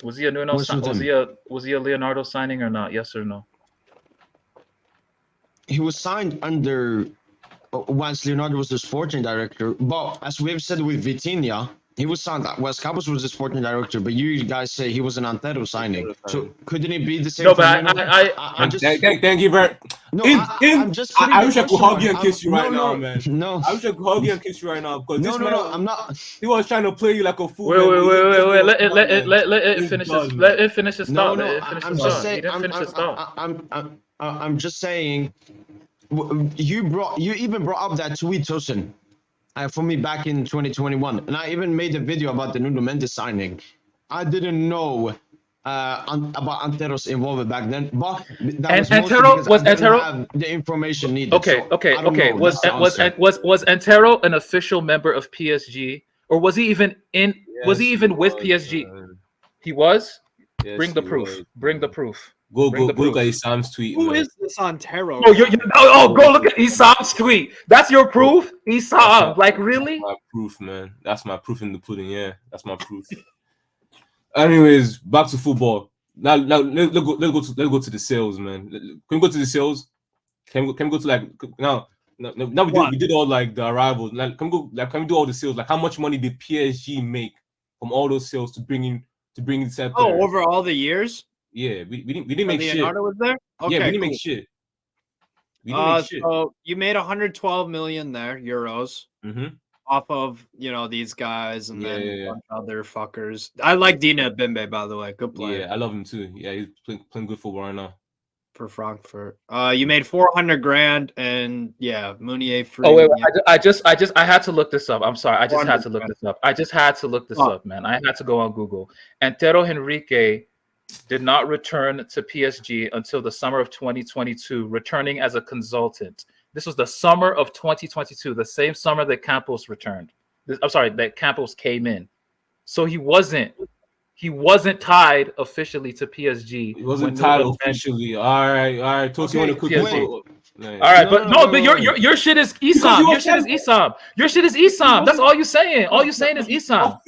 S3: Was he a Nuno?
S4: What's with
S3: Was
S4: him?
S3: he a Leonardo signing or not? Yes or no?
S4: He was signed under once Leonardo was the sporting director. But as we've said with Vitinha, he was signed. Wes Campos was the sporting director, but you guys say he was an Antero signing. So couldn't it be the same?
S3: No,
S4: for
S3: but
S4: Nuno? I'm just
S1: Thank you very.
S4: no.
S1: I'm
S4: just
S1: I wish I could hug you and kiss you right
S4: no,
S1: now, man.
S4: No,
S1: I wish I could hug you and kiss you right now because this man,
S4: I'm not.
S1: he was trying to play you like a fool.
S3: Wait.
S1: man.
S3: Let it finish his. Let it finish his thought.
S4: No,
S3: Let it finish
S4: I'm
S3: his
S4: just
S3: thought. He
S4: saying.
S3: didn't finish his thought.
S4: I'm just saying. You even brought up that tweet, Tosin, for me back in 2021, and I even made a video about the Nuno Mendes signing. I didn't know about Antero's involvement back then, but that
S3: And
S4: was
S3: Antero
S4: was
S3: was Antero
S4: have the information needed.
S3: okay.
S4: So, I don't know.
S3: Was
S4: That's the answer.
S3: was Antero an official member of PSG, or was he even in? Was he even with PSG? He was.
S1: Yes,
S3: Bring the
S1: he
S3: proof.
S1: was.
S3: Bring the proof.
S1: Go
S3: Bring the
S1: look
S3: proof.
S1: at Sam's tweet.
S2: Who
S1: man.
S2: is this Ontero?
S3: Oh, go look at Isam's tweet. That's your proof, Isam. Like really?
S1: That's my proof, man. That's my proof in the pudding. Yeah, that's my proof. Anyways, back to football. Now let's go to the sales, man. Can we go to the sales? Can we go to like now we did all like the arrivals. Like, can we do all the sales? Like how much money did PSG make from all those sales to bring in set
S2: Oh,
S1: players?
S2: over all the years?
S1: Yeah, we didn't make shit.
S2: Leonardo was there? Okay,
S1: Yeah, we didn't
S2: cool.
S1: make shit. We didn't make shit.
S2: So you made 112 million there, euros,
S1: Mm-hmm.
S2: off of, these guys and then
S1: Yeah.
S2: a bunch of other fuckers. I like Dina Bimbe, by the way. Good player
S1: Yeah, I love him too. Yeah, he's playing good football right now.
S2: for Frankfurt. You made 400 grand and Mounier free.
S3: Oh wait, I had to look this up. I'm sorry, I just had to look
S2: 400
S3: this up. I just had to look this up, man. I had to go on Google. Antero Henrique did not return to PSG until the summer of 2022, returning as a consultant. This was the summer of 2022, the same summer that Campos returned. I'm sorry, that Campos came in. So he wasn't tied officially to PSG.
S1: He wasn't tied officially. All right. Tosi, you want to quick
S3: All right, but your shit is Isam. Your shit is Isam. Your shit is Isam. That's all you're saying. All you're saying is Isam.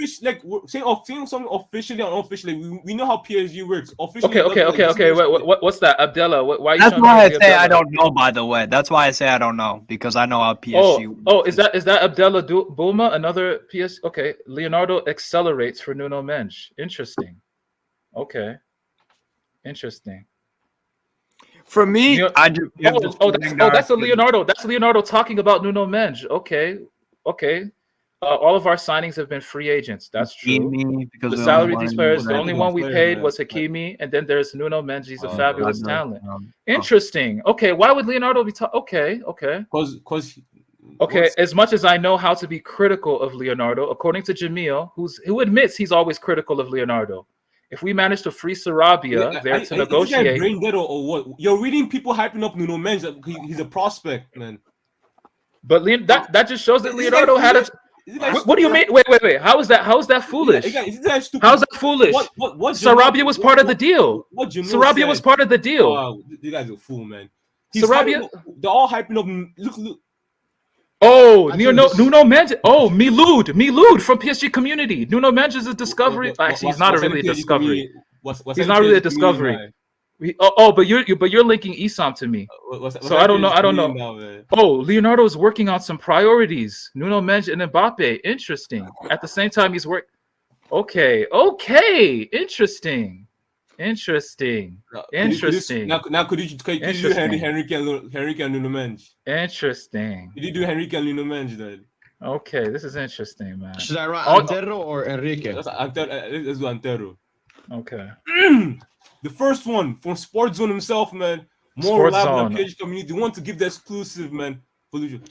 S1: Saying something officially and unofficially. We know how PSG works. Officially.
S3: Okay. What's that, Abdullah? Why?
S6: That's why I say I don't know. By the way, that's why I say I don't know because I know how PSG.
S3: Oh, is that Abdullah Bulma? Another PS? Okay, Leonardo accelerates for Nuno Mendes. Interesting. Okay, interesting.
S6: For me, I do.
S3: That's a Leonardo. That's Leonardo talking about Nuno Mendes. Okay. All of our signings have been free agents. That's true. The salary of these players, the only one we paid was Hakimi, and then there's Nuno Mendes. He's a fabulous talent. Interesting. Okay, why would Leonardo be Okay.
S1: Because.
S3: Okay, as much as I know how to be critical of Leonardo, according to Jamil, who admits he's always critical of Leonardo, if we manage to free Sarabia there to negotiate,
S1: brain dead or what? You're reading people hyping up Nuno Mendes. He's a prospect, man.
S3: But that just shows that Leonardo had a. What do you mean? Wait. How is that foolish? How's that foolish?
S1: What
S3: Sarabia was part of the deal. Sarabia was part of the deal.
S1: Oh, you guys are fool, man.
S3: Sarabia.
S1: They're all hyping up. Look.
S3: Oh, Nuno Mendes. Oh, Milud from PSG Community. Nuno Mendes is a discovery. Actually, he's not really a discovery. He's not really a discovery. But you're linking Isam to me. So I don't know.
S1: Now,
S3: oh, Leonardo is working on some priorities. Nuno Mendes and Mbappe. Interesting. At the same time, he's work. Okay. Interesting. Now,
S1: could you do Henrique and Nuno Mendes?
S3: Interesting.
S1: Did you do Henrique and Nuno Mendes then?
S3: Okay, this is interesting, man.
S4: Should I write Antero or Enrique?
S1: Let's do Antero.
S3: Okay.
S1: The first one from Sports Zone himself, man. More live on the page community. Want to give the exclusive, man.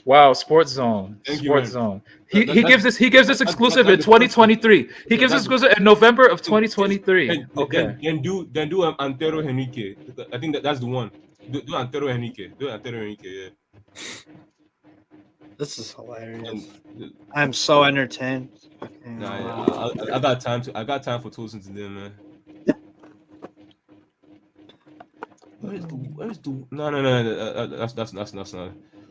S3: Wow, Sports Zone. Sports Zone. He gives this exclusive in 2023. He gives this exclusive in November of 2023. Okay.
S1: Then do Antero Henrique. I think that's the one. Do Antero Henrique. Yeah.
S6: This is hilarious.
S1: And,
S6: I'm so entertained.
S1: nah, I got time to. I got time for Tosin today, man. Where's the no, that's not.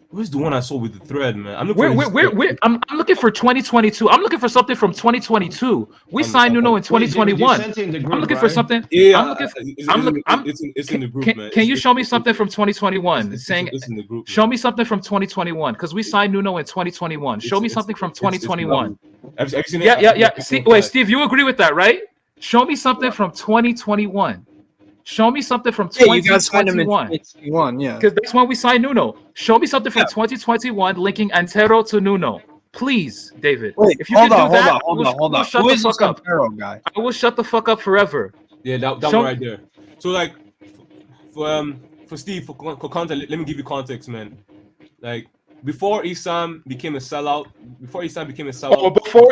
S1: Where's the one I saw with the thread, man? I'm looking for
S3: I'm looking for 2022. I'm looking for something from 2022. We signed Nuno in 2021. I'm looking for something.
S1: Yeah,
S3: it's
S1: in the group, man.
S3: Can you show me something from 2021? Saying,
S1: it's in the group.
S3: Show me something from 2021 because we signed Nuno in 2021. Show me something from 2021.
S1: Have you seen it?
S3: Yeah. Wait, Steve, you agree with that, right? Show me something from 2021. Show me something from 2021.
S6: You guys signed him in 2021, yeah.
S3: Because that's when we signed Nuno. Show me something from 2021 linking Antero to Nuno. Please, David.
S6: Wait,
S3: if you can do that,
S6: hold on.
S3: Shut
S6: Who
S3: the
S6: is
S3: fuck
S6: this
S3: up.
S6: Antero guy?
S3: I will shut the fuck up forever.
S1: Yeah, that one right there. So like, for Steve, for context, let me give you context, man. Like, before Isam became a sellout.
S3: Before he became a sellout.
S1: Before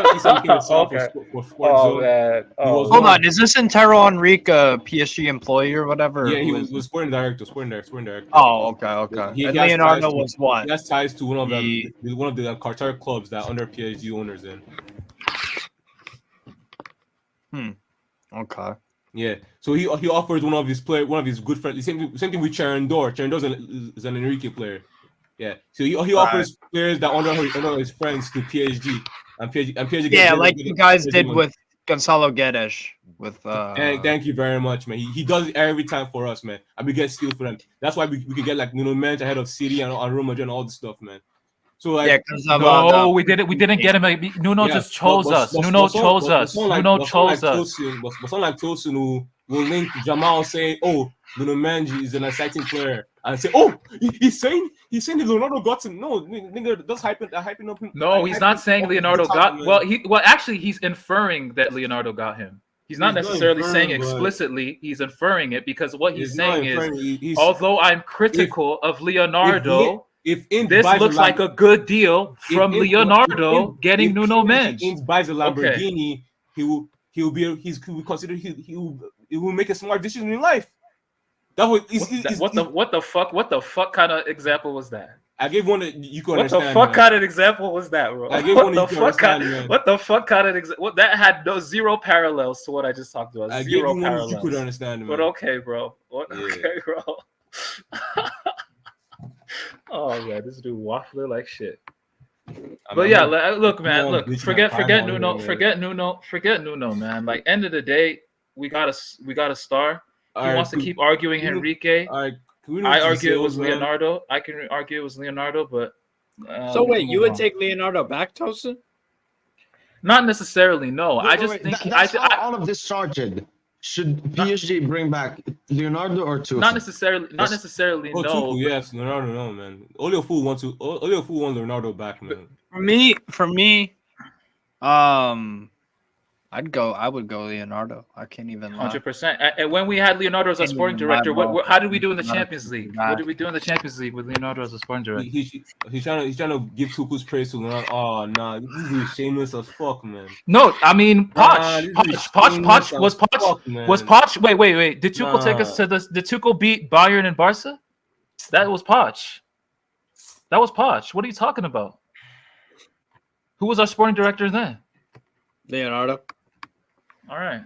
S1: Isam became a sellout for Sports Zone.
S3: Man.
S6: Hold on, is this Antero Henrique a PSG employee or whatever?
S1: Yeah, he was sporting director.
S6: Oh, okay. And Leonardo was what?
S1: He has ties to one of the Qatar clubs that under PSG owners in.
S6: Okay.
S1: Yeah, so he offers one of his good friends. Same thing with 𝐔𝐍𝐃𝐃𝐄𝐑𝐑𝐀. 𝐔𝐿𝐃𝐃 is an Enrique player. Yeah, so he offers players that under his friends to PSG, and PSG.
S6: Yeah, like you guys did with 𝐔𝐍𝐃𝐃𝐂 with.
S1: Thank you very much, man. He does it every time for us, man. And we get steal for them. That's why we could get like Men's ahead of City and Real Madrid and all this stuff, man. So like,
S3: no, we didn't get him. Nuno just chose us. Nuno chose us. Nuno chose us.
S1: But someone like Tosin who will link Jamal saying, "Oh, Nuno Mendes is an exciting player," and say, "Oh, he's saying that Leonardo got him." No, nigga, that's hyping up him.
S3: No, he's not saying Leonardo got. Well, actually, he's inferring that Leonardo got him. He's not necessarily saying explicitly. He's inferring it because what he's saying is, although I'm critical of Leonardo. This looks like a good deal from Leonardo getting Nuno Mendes.
S1: If he buys a Lamborghini, he will make a smart decision in life. What
S3: the fuck kind of example was that?
S1: I gave one that you could understand.
S3: What the fuck kind of example was that, bro?
S1: I gave one that you could understand.
S3: What the fuck kind of example? That had zero parallels to what I just talked about.
S1: I gave you one that you could understand, man.
S3: But okay, bro. Okay, bro. Oh man, this dude waffling like shit. But yeah, look, man, forget Nuno, man. Like end of the day, we got a star. He wants to keep arguing Henrique. I argue it was Leonardo. I can argue it was Leonardo, but
S6: so wait, you would take Leonardo back, Tosin?
S3: Not necessarily. No, I just think
S4: that's how all of this started. Should PSG bring back Leonardo or Tuchel?
S3: Not necessarily. No.
S1: Tuchel, yes, Leonardo, no, man. Only a fool wants Leonardo back, man.
S6: For me, I would go Leonardo. I can't even lie.
S3: 100%. And when we had Leonardo as a sporting director, how did we do in the Champions League? What did we do in the Champions League with Leonardo as a sporting director?
S1: He's trying to give Tuchel's praise to Leonardo. Oh nah, this is shameless as fuck, man.
S3: No, I mean Poch was Poch. Wait. Did Tuchel take us to this? Did Tuchel beat Bayern and Barca? That was Poch. What are you talking about? Who was our sporting director then?
S6: Leonardo.
S3: All right.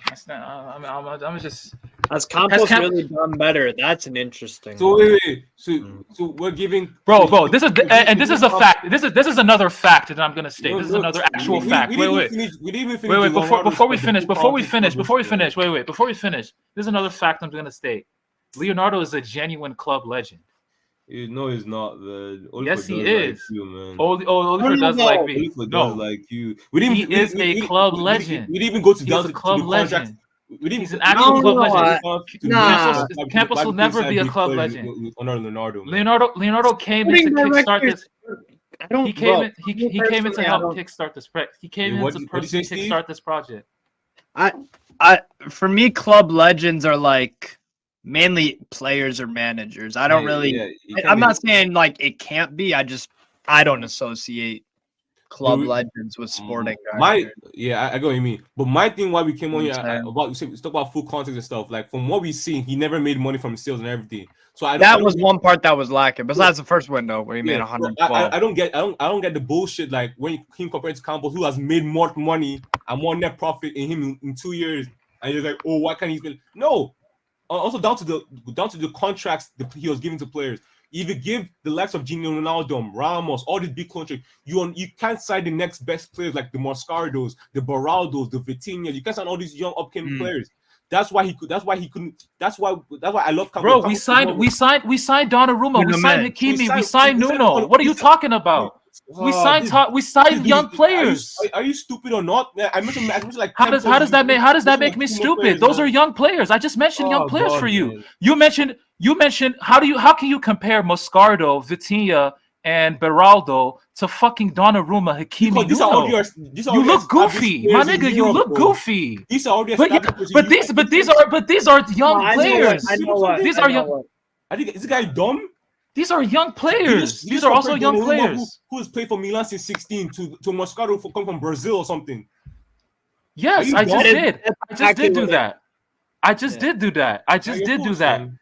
S3: That's not. I'm just.
S6: Has Campos really done better? That's an interesting.
S1: So wait. So we're giving.
S3: Bro. This is a fact. This is another fact that I'm gonna state. This is another actual fact. Wait. Before we finish. This is another fact I'm gonna state. Leonardo is a genuine club legend.
S1: No, he's not.
S3: Yes, he is.
S1: Like you, man.
S3: Oliver does like me.
S1: No, like you.
S3: He is a club legend.
S1: We didn't even go to
S3: He's a club legend.
S1: He's
S3: an actual club legend. Campos will never be a club legend. Leonardo came in to kickstart this. He came in to help kickstart this. He came in to kickstart this project.
S6: For me, club legends are like mainly players or managers. I don't really. I'm not saying like it can't be. I don't associate club
S1: we-
S6: legends with Sporting.
S1: I get what you mean. But my thing why we came on here
S6: Understand.
S1: about we talk about full context and stuff. Like from what we seen, he never made money from sales and everything. So
S6: That was one part that was lacking. Besides the first window where he made
S1: yeah,
S6: 112.
S1: I don't get the bullshit like when him compared to Campos, who has made more money and more net profit in him in 2 years, and you're like, oh, why can't he spend? No, also down to the contracts that he was giving to players. If you give the likes of Leonardo, Ramos, all these big contracts, you can't sign the next best players like the Moscardos, the Beraldos, the Vitinhas. You can't sign all these young upcoming players. That's why he couldn't. That's why I love Campos.
S7: Bro, we signed Donnarumma, we signed Hakimi, we signed Nuno. What are you talking about? We signed young players.
S1: Are you stupid or not? I mentioned like
S7: how does that make me stupid? Those are young players. I just mentioned young players for you.
S1: Man.
S7: You mentioned how can you compare Moscardo, Vitinha, and Beraldo to fucking Donnarumma, Hakimi, Nuno? You look goofy, my nigga. You look goofy.
S1: These are already
S7: but these are young players. These are young.
S1: I think is this guy dumb?
S7: These are young players. These are also young players.
S1: Who has played for Milan since 16 to Moscardo come from Brazil or something.
S7: Yes, I just did. I just did do that. I just did do that.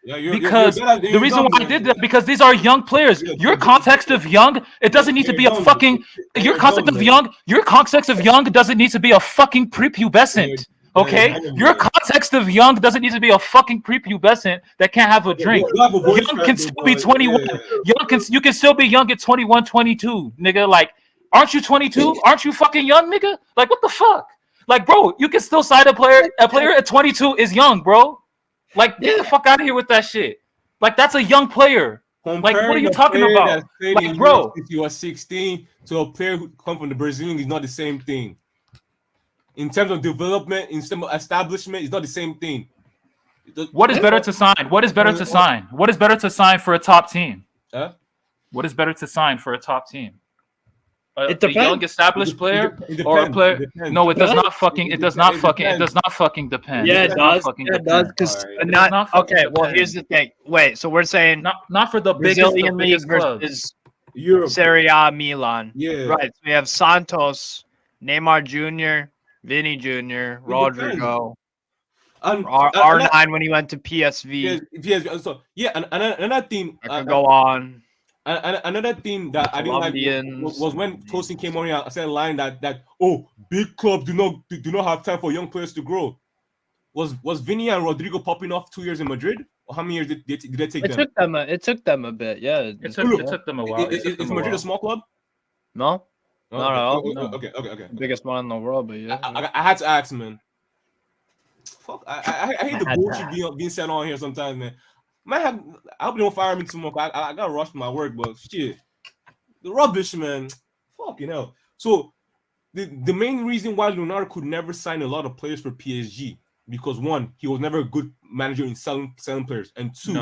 S7: Because the reason why I did that because these are young players. Your context of young, it doesn't need to be a fucking. Your context of young doesn't need to be a fucking prepubescent. Okay, your context of young doesn't need to be a fucking prepubescent that can't have a drink. Young can still be 21. You can still be young at 21, 22, nigga. Like, aren't you 22? Aren't you fucking young, nigga? Like, what the fuck? Like, bro, you can still sign a player. A player at 22 is young, bro. Like, get the fuck out of here with that shit. Like, that's a young player. Like, what are you talking about? Like, bro,
S1: if you are 16 to a player who come from the Brazilian is not the same thing. In terms of development, in terms of establishment, it's not the same thing.
S7: What is better to sign? What is better to sign? What is better to sign for a top team? What is better to sign for a top team? A young established player or a player? No, it does not fucking. It does not fucking depend.
S6: Yeah, it does. It does. Because not okay. Well, here's the thing. Wait, so we're saying
S7: not for the
S6: Brazilian
S7: biggest
S6: league
S7: clubs.
S6: versus
S1: Europe.
S6: Serie A, Milan.
S1: Yeah.
S6: Right. So we have Santos, Neymar Jr., Vinny Jr., Rodrigo, R9 when he went to PSV.
S1: So yeah, and another thing.
S6: I can go on.
S1: Another thing that I didn't like was when Tosin came on here and said a line that big clubs do not have time for young players to grow. Was Vinny and Rodrigo popping off 2 years in Madrid? Or how many years did they take them?
S6: It took them a bit. Yeah,
S7: it took them a while.
S1: Is Madrid a small club?
S6: No.
S1: No. Okay.
S6: Biggest one in the world, but yeah.
S1: I had to ask, man. Fuck, I hate the bullshit being said on here sometimes, man. I hope they don't fire me too much. I gotta rush my work, but shit, the rubbish, man. Fucking hell. So the main reason why Leonardo could never sign a lot of players for PSG because one, he was never a good manager in selling players, and two,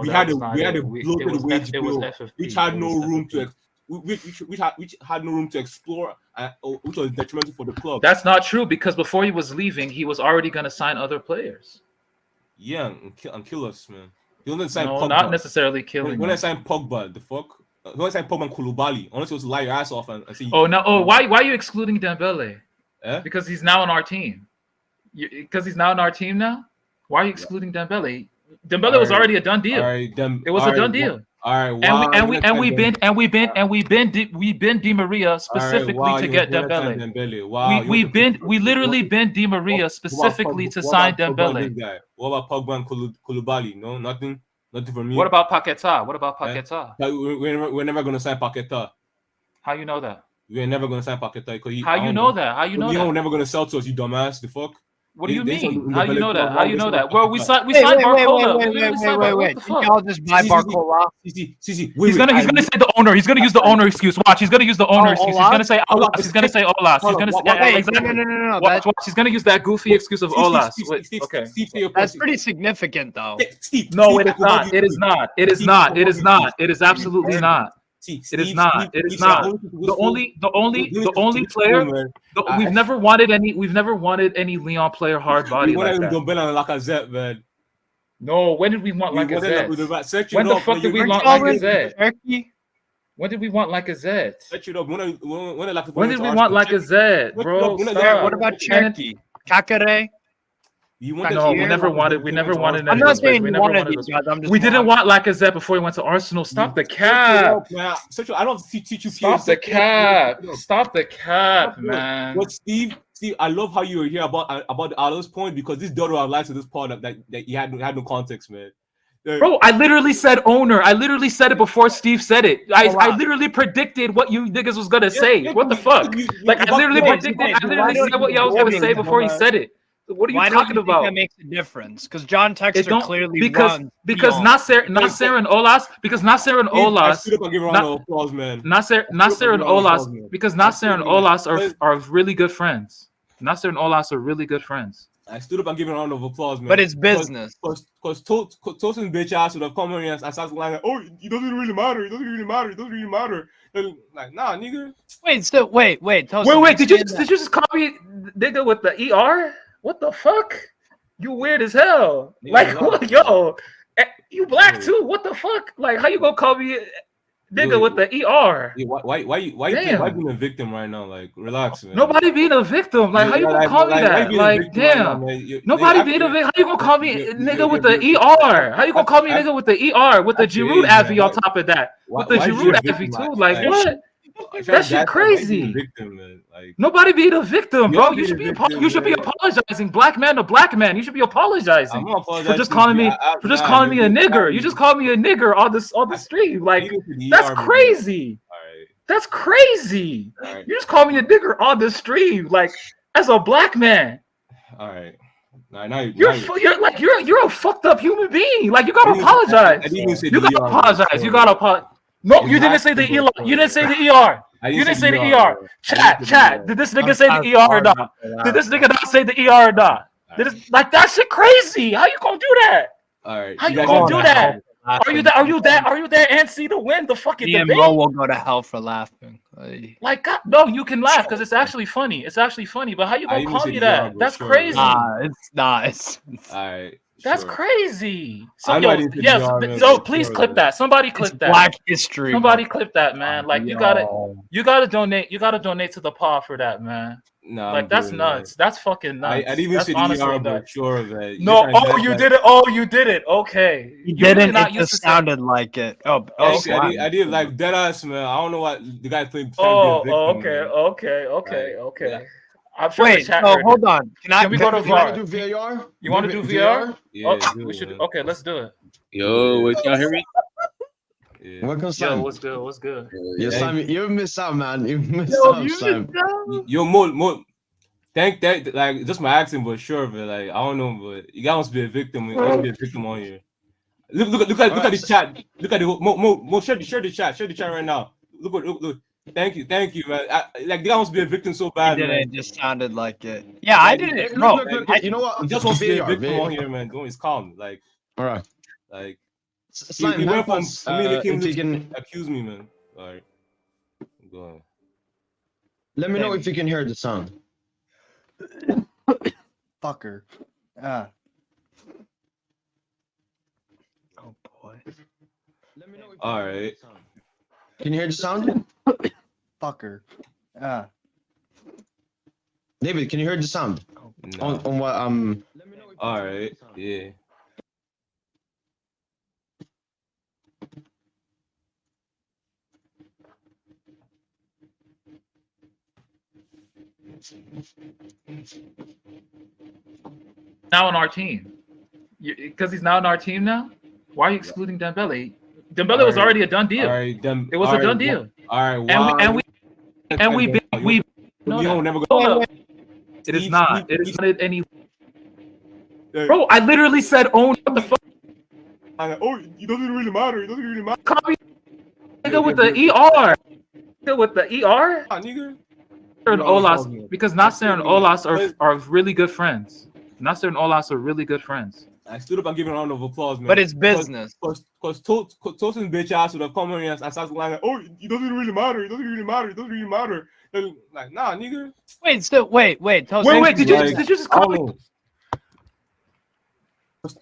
S1: we had a bloated wage bill, which had no room to. Which had no room to explore, which was detrimental for the club.
S7: That's not true because before he was leaving, he was already going to sign other players.
S1: Yeah, and kill us, man. He only signed
S7: no,
S1: Pogba.
S7: Not necessarily killing.
S1: When I signed Pogba, the fuck? When I signed Pogba and Koulibaly, honestly, it was to lie your ass off and see.
S7: Why are you excluding Dembele?
S1: Eh?
S7: Because he's now on our team. Because he's now on our team now. Why are you excluding Dembele? Dembele was already a done deal. It was a done deal.
S1: All right,
S7: we've been Di Maria specifically to get Dembele.
S1: Wow,
S7: we literally been Di Maria specifically to sign Dembele.
S1: What about Pogba and Koulibaly? No, nothing for me.
S7: What about Paquetá?
S1: We're never gonna sign Paquetá.
S7: How you know that?
S1: We're never gonna sign Paquetá.
S7: How you know that?
S1: We're never gonna sell to us, you dumbass. The fuck.
S7: What do you mean? How you know that? How you know that? Well, we signed Barcola.
S6: Wait. Y'all just buy Barcola.
S7: He's gonna say the owner. He's gonna use the owner excuse. Watch. He's gonna use the owner excuse. He's gonna say Olas. He's gonna say Olas. He's gonna say
S6: No.
S7: Watch. He's gonna use that goofy excuse of Olas. Okay.
S6: That's pretty significant, though.
S7: No, it is not. It is not. It is not. It is not. It is absolutely not. It is not. It is not. The only player. We've never wanted any Leon player hard body like that. No, when did we want Lacazette? When the fuck did we want Lacazette?
S3: When did we want Lacazette?
S1: Set it up. When did
S3: When did we want Lacazette, bro?
S6: What about Cherky? 𝐔𝐿𝐃𝐃𝐄𝐃?
S1: You want
S3: No, we never wanted. We never wanted.
S6: I'm not saying you wanted these guys. I'm just.
S3: We didn't want Lacazette before he went to Arsenal. Stop the cap.
S1: I don't teach you.
S3: Stop the cap. Stop the cap, man.
S1: But Steve, I love how you were here about the Alo's point because this daughter of life to this part that he had no context, man.
S7: Bro, I literally said owner. I literally said it before Steve said it. I literally predicted what you niggas was gonna say. What the fuck? Like I literally predicted. I literally said what y'all was gonna say before he said it. What are you talking about?
S6: That makes a difference because John Texter clearly
S7: because Nasser and Olas because Nasser and Olas Nasser and Olas because Nasser and Olas are really good friends. Nasser and Olas are really good friends.
S1: I stood up and gave a round of applause, man.
S6: But it's business.
S1: Because Tosin's bitch ass would have come here and started like, oh, it doesn't really matter. It doesn't really matter. It doesn't really matter. Like, nah, nigga.
S6: Wait, Tosin,
S7: wait. Did you just call me nigga with the ER? What the fuck? You weird as hell. Yeah, like, what, yo, you black too? What the fuck? Like, how you gonna call me nigga with the ER?
S1: Yeah, why you being a victim right now? Like, relax, man.
S7: Nobody being a victim. Like, how you gonna call me that? Like, damn. Nobody being a victim. How you gonna call me nigga with the ER? How you gonna call me nigga with the ER with the Giroud Avi on top of that? With the Giroud Avi too? Like, what? That shit crazy. Nobody being a victim, bro. You should be apologizing. Black man to black man. You should be apologizing for just calling me a nigger. You just called me a nigger on the stream. Like that's crazy. That's crazy. You just called me a nigger on the stream, like as a black man.
S1: All right.
S7: You're a fucked up human being. Like you gotta apologize. You gotta apologize. You gotta apologize. No, you didn't say the ER. You didn't say the ER. You didn't say the ER. Chat. Did this nigga say the ER or not? Did this nigga not say the ER or not? Like that shit crazy. How you gonna do that?
S1: All right.
S7: How you gonna do that? Are you there antsy to win the fucking debate?
S6: Bro will go to hell for laughing.
S7: Like God, no, you can laugh because it's actually funny. It's actually funny. But how you gonna call me that? That's crazy.
S6: It's
S1: all right.
S7: That's crazy. So please clip that. Somebody clip that.
S6: Black history.
S7: Somebody clip that, man. Like you gotta donate. You gotta donate to the paw for that, man.
S1: No,
S7: like that's nuts. That's fucking nuts.
S1: I didn't even say the ER, but sure of it.
S7: No, you did it. Oh, you did it. Okay.
S6: You didn't. It just sounded like it.
S1: I did like dead ass, man. I don't know what the guy playing.
S7: Okay. I'm sure
S6: wait, hold on.
S7: Can we go to VAR?
S4: Do VAR?
S7: You want to do VAR?
S1: Yeah,
S7: we should. Okay, let's do it.
S5: Yo, wait, y'all hear me?
S1: Yeah.
S4: Welcome, Sam.
S7: What's good?
S4: Yo, Sam, you missed out, man. You missed out, Sam.
S1: Yo, Mo. Thank that. Like, just my accent, but sure, but like, I don't know, but you guys must be a victim. You must be a victim on here. Look at the chat. Look at the Mo. Share the chat. Share the chat right now. Look. Thank you, man. Like, the guy wants to be a victim so bad.
S6: It just sounded like it. Yeah, I did it, bro.
S4: You know what?
S1: He just wants to be a victim on here, man. Don't he's calm. Like,
S4: all right.
S1: Like,
S4: Slime,
S1: he went from
S4: if you can
S1: accuse me, man. All right, go on.
S4: Let me know if you can hear the sound.
S6: Fucker. Oh boy.
S4: Let me know if
S1: all right.
S4: Can you hear the sound?
S6: Fucker.
S4: David, can you hear the sound?
S1: No.
S4: On what
S1: all right. Yeah.
S7: Now on our team, because he's now on our team now. Why are you excluding Dembele? Dembele was already a done deal. It was a done deal.
S1: All right.
S7: And we
S1: don't never go.
S7: It is not. It is not any. Bro, I literally said own. What the fuck?
S1: It doesn't really matter. It doesn't really matter.
S7: Copy. Nigga with the ER. Nigga with the ER.
S1: Nigga.
S7: And Olas, because Nasser and Olas are really good friends. Nasser and Olas are really good friends.
S1: I stood up and gave a round of applause, man.
S6: But it's business.
S1: Because Tosin's bitch ass would have come here and started like, it doesn't really matter. It doesn't really matter. It doesn't really matter. Like, nah, nigga.
S6: Wait. Tosin.
S7: Did you just call me?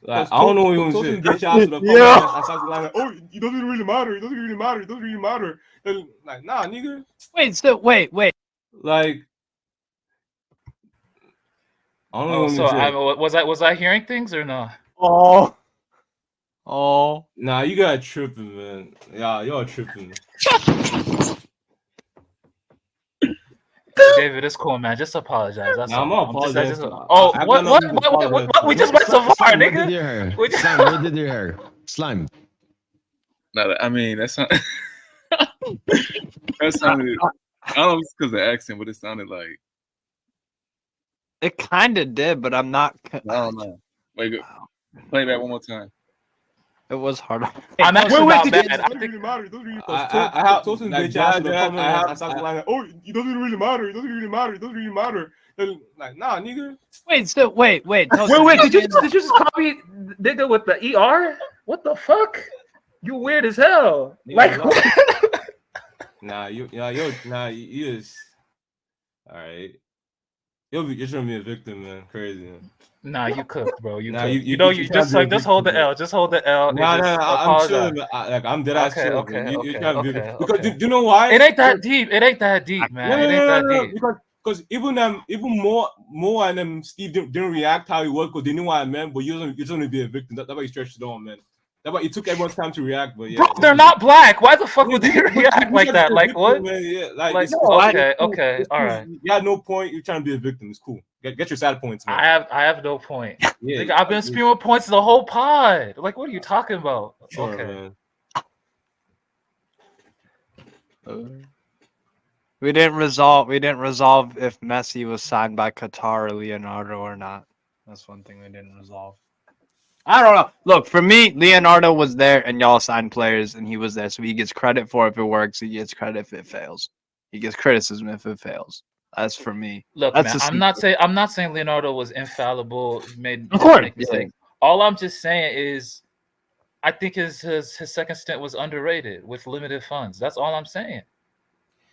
S1: Like, I don't know what he was get shots to the like, oh, it doesn't really matter. It doesn't really matter. It doesn't really matter. Like, nah, nigga.
S6: Wait.
S1: Like, I don't know.
S7: Oh, so was I hearing things or not?
S6: Oh.
S1: Nah, you got tripping, man. Yeah, y'all tripping.
S7: David, it's cool, man. Just apologize. That's
S1: I'm not apologizing.
S7: What? We just went so far, nigga.
S4: Slime, where did your hair? Slime.
S5: No, I mean that's not. That sounded. I don't know if it's because of the accent, but it sounded like.
S6: It kind of did, but I'm not.
S5: I don't know. Wait, go. Play that one more time.
S6: It was hard.
S7: I'm actually not mad.
S1: It doesn't really matter. It doesn't really matter. I have told him bitch ass in the comments. I like, oh, it doesn't really matter. It doesn't really matter. It doesn't really matter. Like, nah, nigga.
S2: Wait.
S7: Wait. Did you just copy nigga with the ER? What the fuck? You weird as hell. Like,
S1: nah, you is. All right. You're trying to be a victim, man. Crazy, man.
S7: Nah, you cooked, bro. You
S1: nah,
S7: cooked.
S1: you
S7: just hold the L. Just hold the L.
S1: I'm chilling. Like, I'm dead ass chill.
S7: Okay.
S1: Because do you know why?
S7: It ain't that deep. It ain't that deep, man. It ain't that deep.
S1: Because even more and them Steve didn't react how he was because they knew what I meant, but you're going to be a victim. That's why you stretched it on, man. That's why it took everyone's time to react, but yeah.
S7: Bro, they're not black. Why the fuck would they react like that? Like what?
S1: Man, yeah,
S7: okay, all right.
S1: You had no point. You're trying to be a victim. It's cool. Get your sad points, man.
S7: I have no point.
S1: Yeah,
S7: like, I've been spewing points the whole pod. Like, what are you talking about?
S1: Sure,
S7: okay.
S1: Man.
S6: We didn't resolve if Messi was signed by Qatar or Leonardo or not. That's one thing we didn't resolve. I don't know. Look, for me, Leonardo was there and y'all signed players and he was there. So he gets credit for it if it works. He gets credit if it fails. He gets criticism if it fails. That's for me.
S7: Look,
S6: that's
S7: man, I'm not saying Leonardo was infallible, made mistakes.
S6: Yeah.
S7: All I'm just saying is I think his second stint was underrated with limited funds. That's all I'm saying.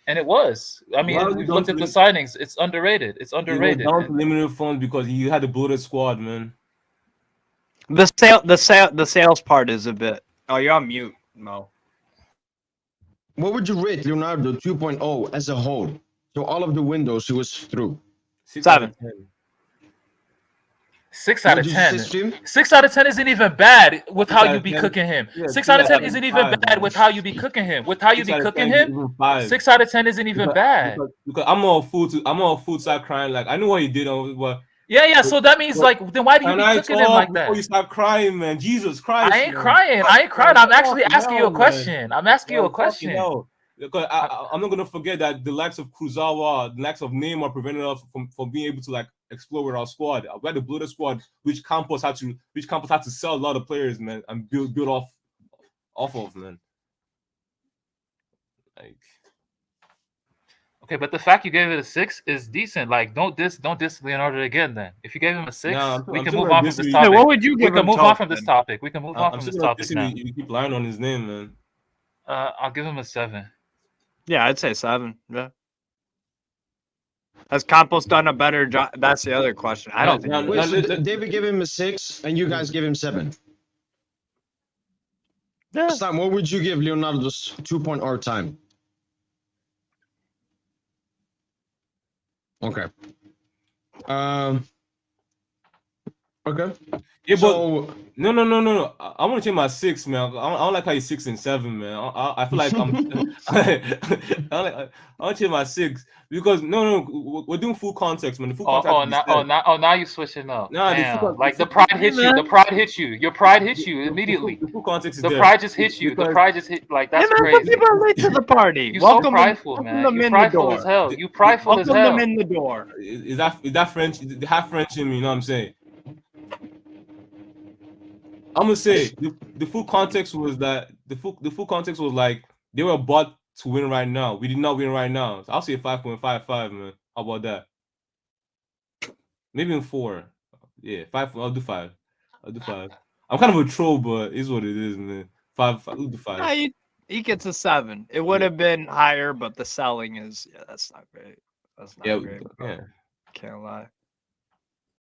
S7: And it was. I mean, we've looked at the signings. It's underrated. It's underrated.
S1: He went down to limited funds because he had a bloated squad, man.
S6: The sales part is a bit. Oh, you're on mute, Mo.
S4: What would you rate Leonardo 2.0 as a whole? So all of the windows he was through.
S6: 7.
S7: 6 out of 10. 6 out of 10 isn't even bad with how you be cooking him. 6 out of 10 isn't even bad with how you be cooking him. With how you be cooking him, 6 out of 10 isn't even bad.
S1: Because I'm all food side crying. Like, I know what he did, but
S7: yeah. So that means like, then why do you be cooking him like that?
S1: Before you start crying, man. Jesus Christ.
S7: I ain't crying. I'm actually asking you a question. I'm asking you a question.
S1: Because I'm not gonna forget that the likes of 𝐔𝐍𝐃𝐄𝐑, the likes of Neymar prevented us from being able to like explore with our squad. We had the bloated squad, which campos had to sell a lot of players, man, and build off of, man. Like,
S7: okay, but the fact you gave it a 6 is decent. Like, don't diss Leonardo again. Then, if you gave him a 6, we can move on from this topic.
S6: What would you give him?
S7: We can move on from this topic. We can move on from this topic now.
S1: You keep lying on his name, man.
S7: I'll give him a 7.
S6: Yeah, I'd say 7. Yeah. Has Campos done a better job? That's the other question. I don't think.
S4: David gave him a 6, and you guys give him 7.
S6: Yeah.
S4: Sam, what would you give Leonardo's 2.0 time? Okay. Okay.
S1: Yeah,
S4: so,
S1: but no. I want to change my 6, man. I don't like how you're 6 and 7, man. I feel like I want to change my 6 because we're doing full context, man. The full context.
S7: Now you switching up.
S1: Nah,
S7: the pride hits you. The pride hits you. Your pride hits you immediately.
S1: The full context is
S7: the pride just hits you. The pride just hit like that's crazy.
S6: People are late to the party.
S7: You're so prideful, man. You're prideful as hell. You prideful as hell.
S6: Welcome them in the door.
S1: Is that French? They have French in me. You know what I'm saying? I'm gonna say the full context was that the full context was like they were bought to win right now. We did not win right now. So I'll say 5.55, man. How about that? Maybe in 4. Yeah, 5. I'll do 5. I'm kind of a troll, but it's what it is, man. 5. I'll do 5.
S6: Yeah, he gets a 7. It would have been higher, but the selling is that's not great. That's not great.
S1: Yeah.
S6: Can't lie.